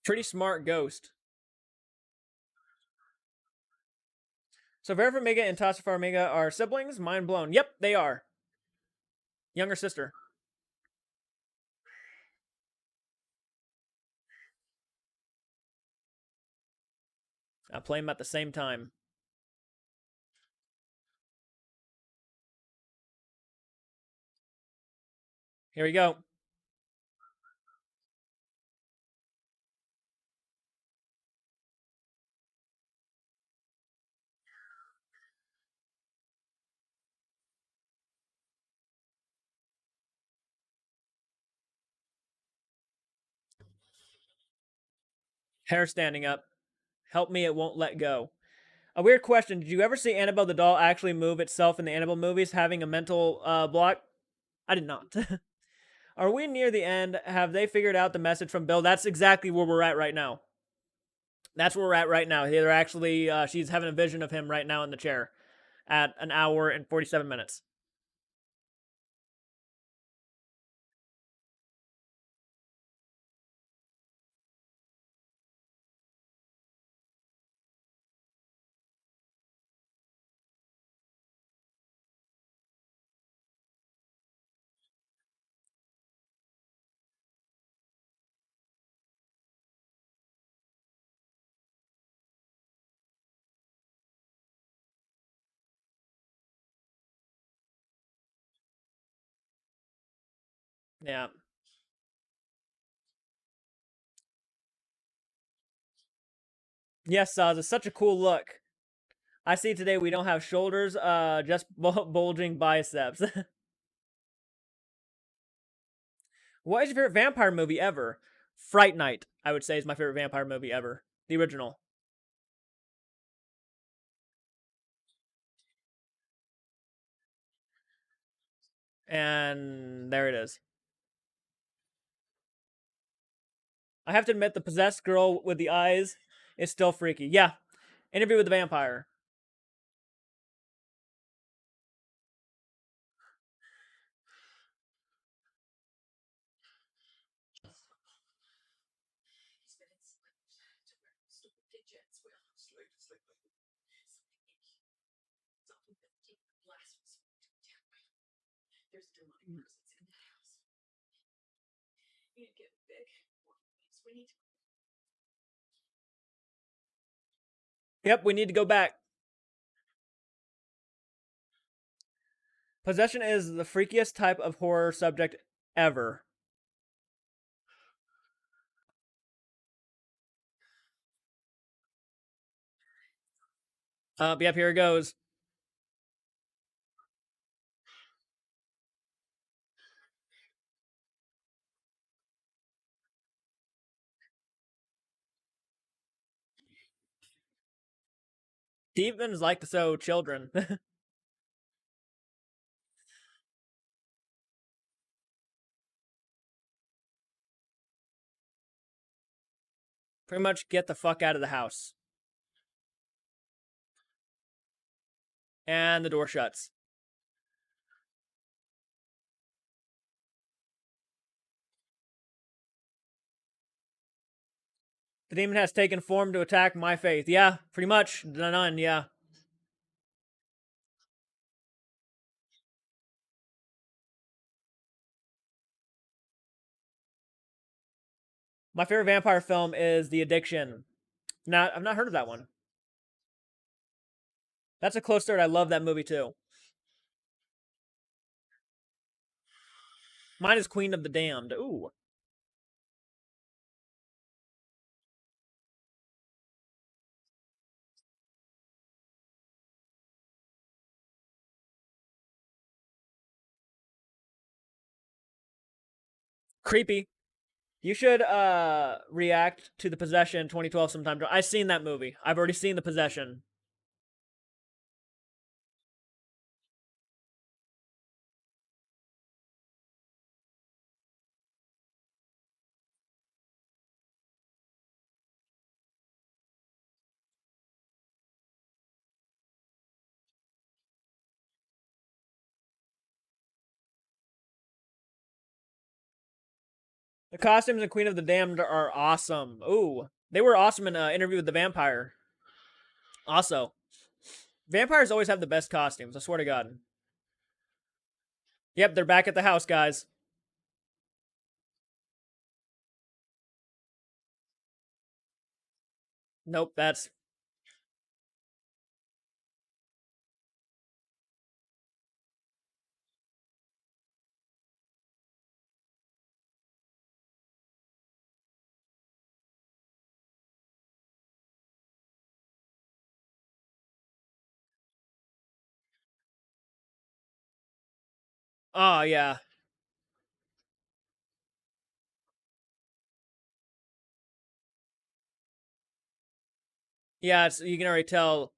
Pretty smart ghost. So Vera Farmiga and Tasha Farmiga are siblings? Mind blown. Yep, they are. Younger sister. I play them at the same time. Here we go. Hair standing up. Help me, it won't let go. A weird question. Did you ever see Annabelle the doll actually move itself in the Annabelle movies, having a mental block? I did not. Are we near the end? Have they figured out the message from Bill? That's exactly where we're at right now. That's where we're at right now. They're actually, she's having a vision of him right now in the chair at an hour and 47 minutes. Yeah. Yes, Saz, it's such a cool look. I see today we don't have shoulders, just bulging biceps. What is your favorite vampire movie ever? Fright Night, I would say, is my favorite vampire movie ever. The original. And there it is. I have to admit, the possessed girl with the eyes is still freaky. Yeah. Interview with the Vampire. Yep, we need to go back. Possession is the freakiest type of horror subject ever. Yep, here it goes. Demons like to sow children. Pretty much get the fuck out of the house. And the door shuts. The demon has taken form to attack my faith. Yeah, pretty much. None, yeah. My favorite vampire film is The Addiction. I've not heard of that one. That's a close third. I love that movie too. Mine is Queen of the Damned. Ooh. Creepy. You should react to The Possession 2012 sometime. I've seen that movie. I've already seen The Possession. The costumes in Queen of the Damned are awesome. Ooh. They were awesome in Interview with the Vampire. Also, vampires always have the best costumes, I swear to God. Yep, they're back at the house, guys. Nope, that's. Oh, yeah. Yeah, you can already tell.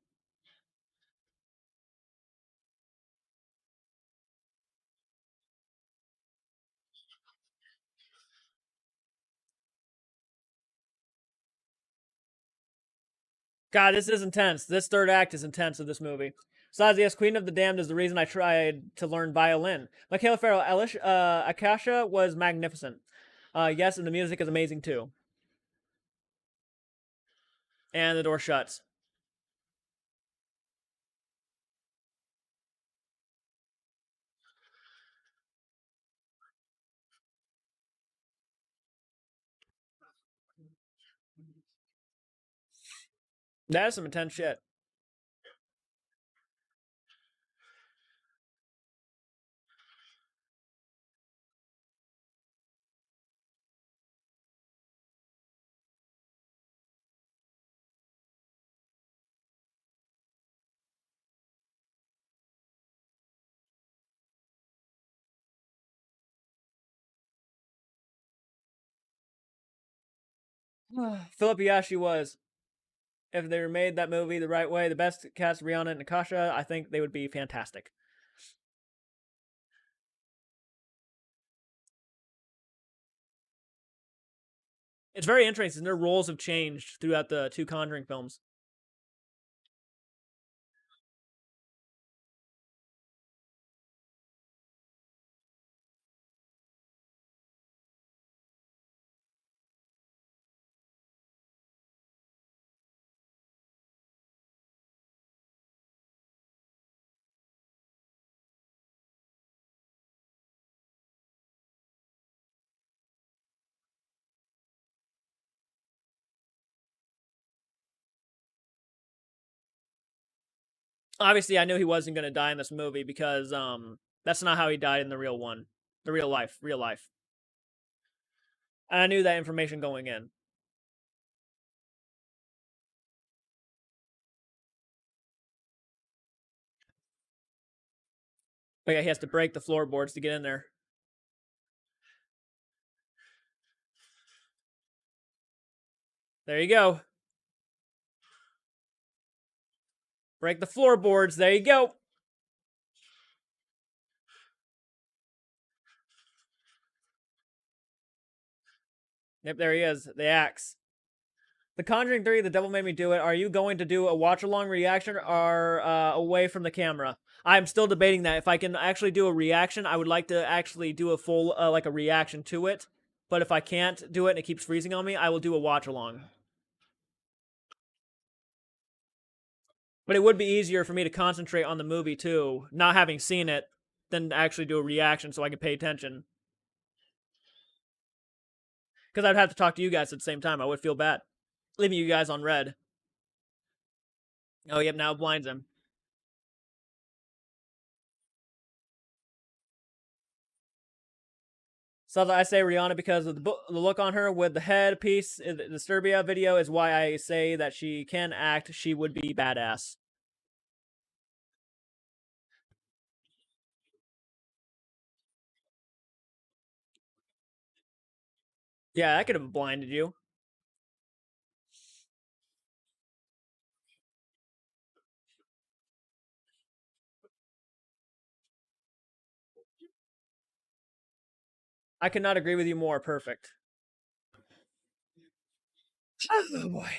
God, this is intense. This third act is intense of this movie. Besides, yes, Queen of the Damned is the reason I tried to learn violin. Michaela Farrell Elish, Akasha was magnificent. Yes, and the music is amazing too. And the door shuts. That is some intense shit. Philip Yashi was. If they made that movie the right way, the best cast Rihanna and Natasha, I think they would be fantastic. It's very interesting. Their roles have changed throughout the two Conjuring films. Obviously, I knew he wasn't going to die in this movie because that's not how he died in the real one, the real life. And I knew that information going in. But yeah, he has to break the floorboards to get in there. There you go. Break the floorboards. There you go. Yep, there he is. The axe. The Conjuring 3, The Devil Made Me Do It. Are you going to do a watch along reaction or away from the camera? I'm still debating that. If I can actually do a reaction, I would like to actually do a full, like a reaction to it. But if I can't do it and it keeps freezing on me, I will do a watch along. But it would be easier for me to concentrate on the movie too, not having seen it, than actually do a reaction so I can pay attention. Because I'd have to talk to you guys at the same time. I would feel bad leaving you guys on red. Oh, yep, now it blinds him. So I say Rihanna because of the look on her with the head piece. The Disturbia video is why I say that she can act. She would be badass. Yeah, that could have blinded you. I could not agree with you more. Perfect. Oh boy.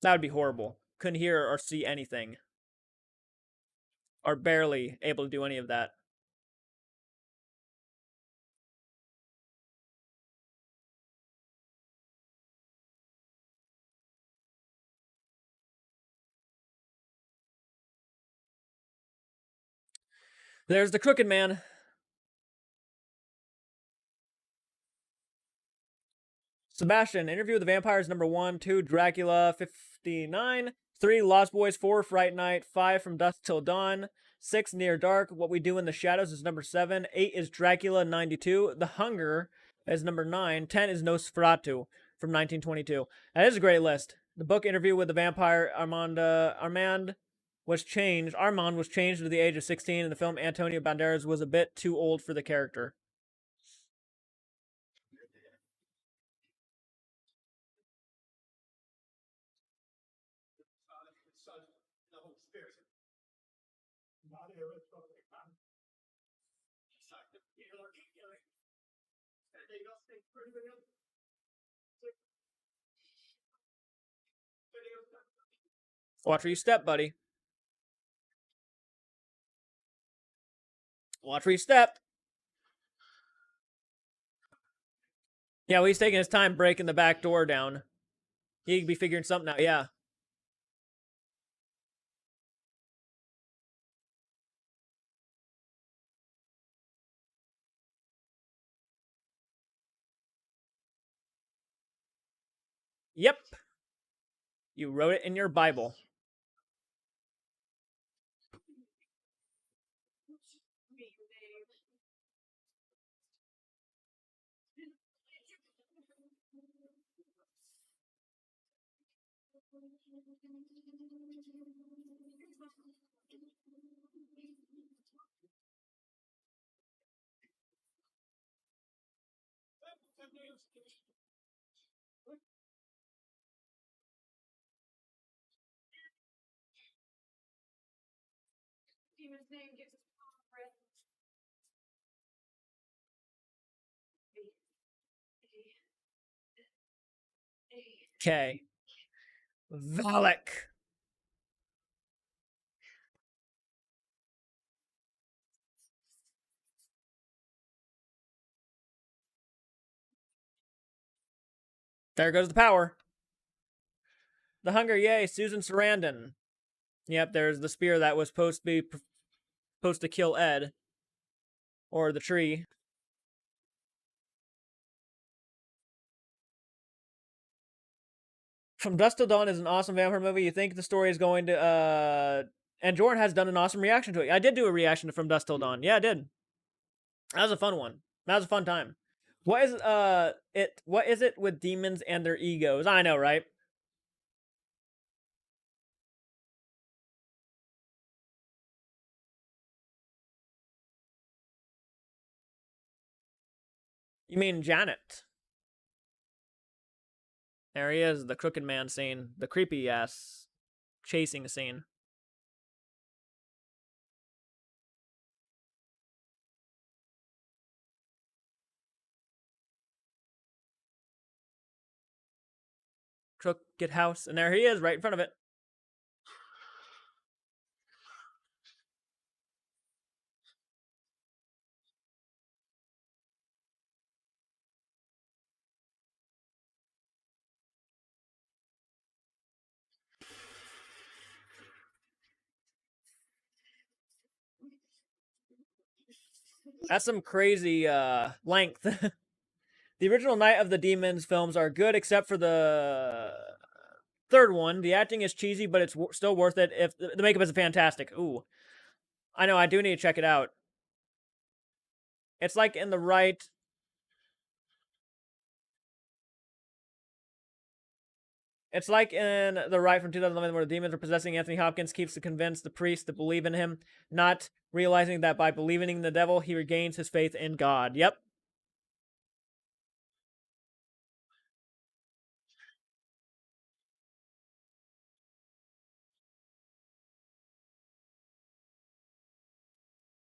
That would be horrible. Couldn't hear or see anything. Or barely able to do any of that. There's the Crooked Man. Sebastian, Interview with the Vampires, number 1, 2, Dracula, 59, 3, Lost Boys, 4, Fright Night, 5, From Dusk Till Dawn, 6, Near Dark, What We Do in the Shadows is number 7, 8 is Dracula, 92, The Hunger is number 9, 10 is Nosferatu from 1922. That is a great list. The book Interview with the Vampire, Armand was changed to the age of 16. In the film, Antonio Banderas was a bit too old for the character. Watch where you step, buddy. Watch where you step. Yeah, well, he's taking his time breaking the back door down. He could be figuring something out, yeah. Yep. You wrote it in your Bible. Okay. Valak. There goes the power. The hunger, yay, Susan Sarandon. Yep, there's the spear that was supposed to kill Ed. Or the tree. From Dusk Till Dawn is an awesome vampire movie. You think the story is going to and Jordan has done an awesome reaction to it. I did do a reaction to From Dusk Till Dawn. Yeah, I did. That was a fun one. That was a fun time. What is it with demons and their egos? I know, right? You mean Janet? There he is, the crooked man scene, the creepy ass chasing scene. Crooked house, and there he is, right in front of it. That's some crazy length. The original Night of the Demons films are good, except for the third one. The acting is cheesy, but it's still worth it. If the makeup is fantastic. Ooh, I know. I do need to check it out. It's like in the right. It's like in The Right from 2011, where the demons are possessing Anthony Hopkins, keeps to convince the priest to believe in him, not realizing that by believing in the devil, he regains his faith in God. Yep.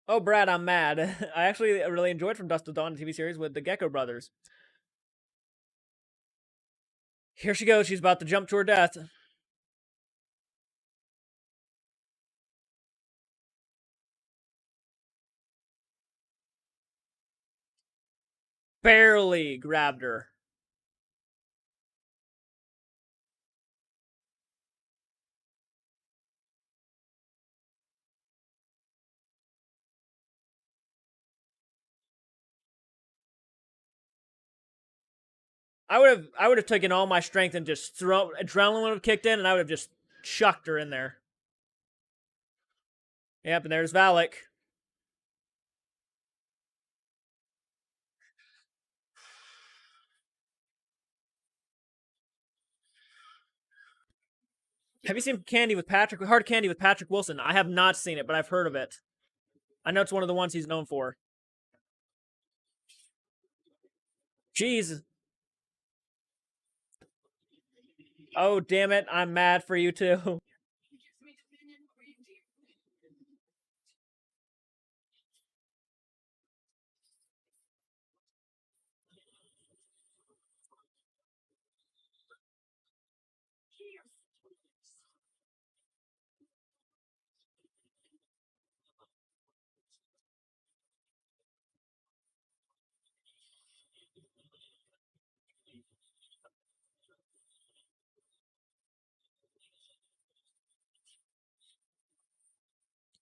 Oh, Brad, I'm mad. I actually really enjoyed From Dusk Till Dawn, the TV series with the Gecko brothers. Here she goes. She's about to jump to her death. Barely grabbed her. I would have taken all my strength and just adrenaline would have kicked in, and I would have just chucked her in there. Yep, and there's Valak. Have you seen Hard Candy with Patrick Wilson? I have not seen it, but I've heard of it. I know it's one of the ones he's known for. Jeez. Oh, damn it. I'm mad for you too.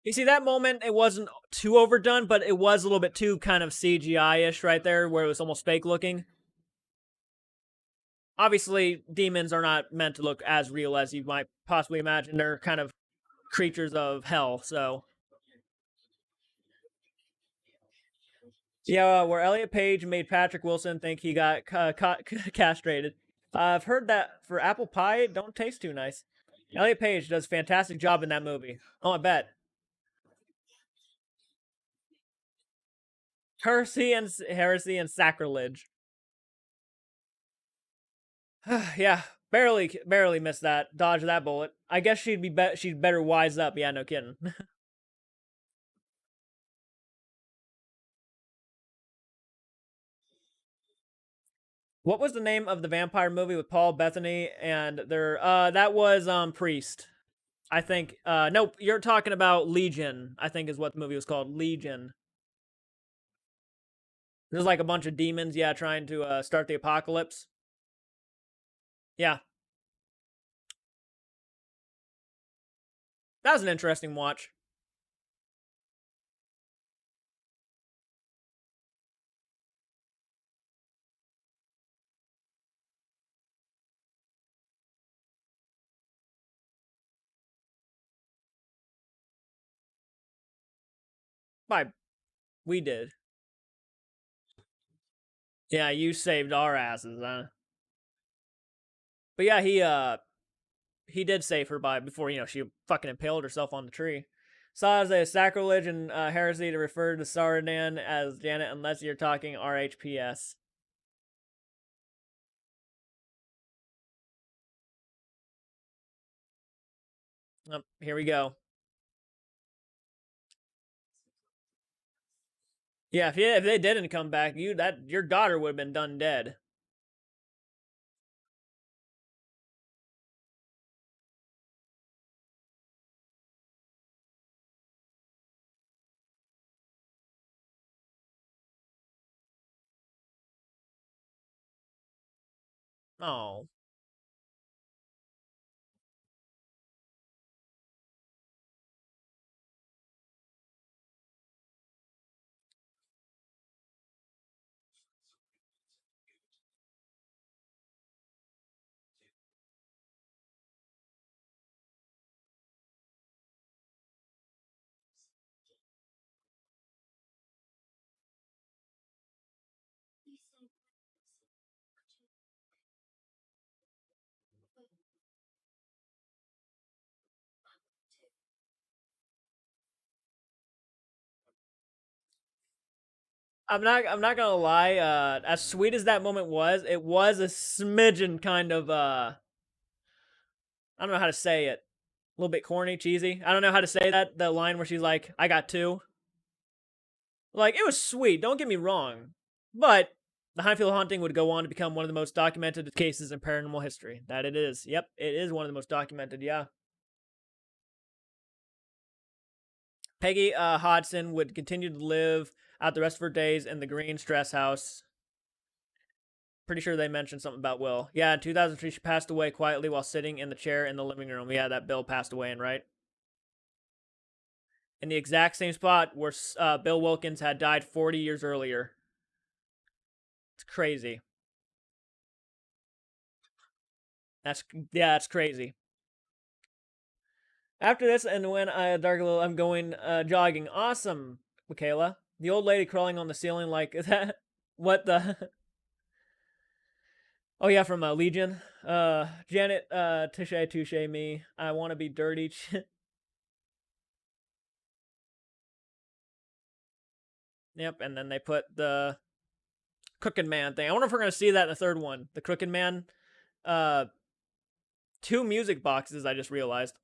You see, that moment, it wasn't too overdone, but it was a little bit too kind of CGI-ish right there, where it was almost fake looking. Obviously, demons are not meant to look as real as you might possibly imagine. They're kind of creatures of hell, so. Yeah, where Elliot Page made Patrick Wilson think he got castrated. I've heard that for apple pie, it don't taste too nice. Elliot Page does a fantastic job in that movie. Oh, I bet. Heresy and sacrilege. Yeah, barely missed that. Dodge that bullet. I guess she'd better wise up. Yeah, no kidding. What was the name of the vampire movie with Paul Bethany and their that was Priest. I think nope, you're talking about Legion, I think is what the movie was called. Legion. There's like a bunch of demons, yeah, trying to start the apocalypse. Yeah. That was an interesting watch. Bye. We did. Yeah, you saved our asses, huh? But yeah, he did save her by before she fucking impaled herself on the tree. Saw as a sacrilege and heresy to refer to Saradan as Janet unless you're talking RHPS. Here we go. Yeah, if they didn't come back, your daughter would have been done dead. Oh, I'm not gonna lie. As sweet as that moment was, it was a smidgen kind of I don't know how to say it. A little bit corny, cheesy. I don't know how to say that. The line where she's like, "I got two." Like it was sweet. Don't get me wrong, but the Highfield haunting would go on to become one of the most documented cases in paranormal history. That it is. Yep, it is one of the most documented. Yeah. Peggy Hodson would continue to live out the rest of her days in the Green Stress House. Pretty sure they mentioned something about Will. Yeah, in 2003, she passed away quietly while sitting in the chair in the living room. Yeah, that Bill passed away in, right? In the exact same spot where Bill Wilkins had died 40 years earlier. It's crazy. That's yeah, that's crazy. After this, and when I dark a little, I'm going jogging. Awesome, Michaela. The old lady crawling on the ceiling like that. What the? Oh yeah, from Legion. Janet, touche me. I want to be dirty. Yep, and then they put the Crooked Man thing. I wonder if we're gonna see that in the third one. The Crooked Man. Uh, two music boxes. I just realized.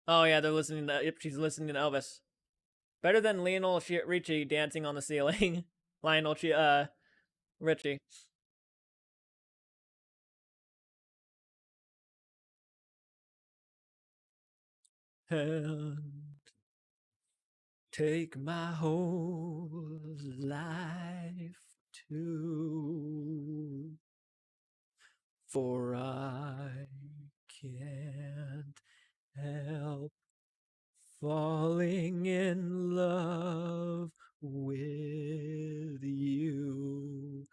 Oh yeah, they're listening to. Yep, she's listening to Elvis. Better than Lionel Richie dancing on the ceiling. Lionel Richie. Take my whole life too, for I can't help falling in love with you.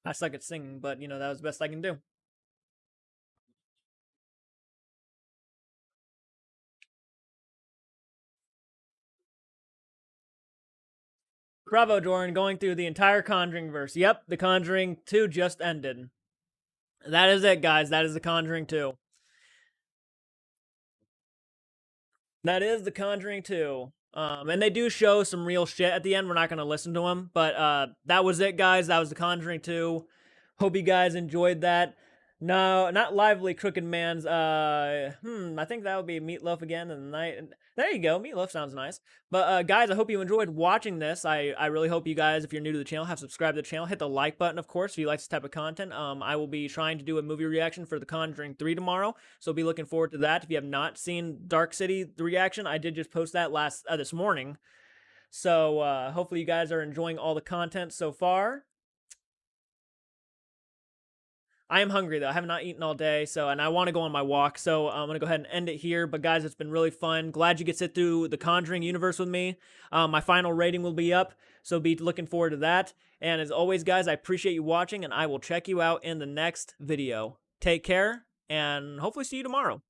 I suck at singing, but that was the best I can do. Bravo, Jordan, going through the entire Conjuring verse. Yep, the Conjuring 2 just ended. That is it, guys. That is the Conjuring 2. That is the Conjuring 2. And they do show some real shit at the end. We're not going to listen to them. But that was it, guys. That was the Conjuring 2. Hope you guys enjoyed that. No, not Lively Crooked Man's. I think that would be Meatloaf again in the night. There you go. Meatloaf sounds nice. But guys, I hope you enjoyed watching this. I really hope you guys, if you're new to the channel, have subscribed to the channel. Hit the like button, of course, if you like this type of content. I will be trying to do a movie reaction for The Conjuring 3 tomorrow, so be looking forward to that. If you have not seen Dark City, the reaction, I did just post that this morning. So hopefully you guys are enjoying all the content so far. I am hungry though. I have not eaten all day, and I want to go on my walk. So I'm gonna go ahead and end it here. But guys, it's been really fun. Glad you could sit through the Conjuring universe with me. My final rating will be up, so be looking forward to that. And as always, guys, I appreciate you watching, and I will check you out in the next video. Take care, and hopefully see you tomorrow.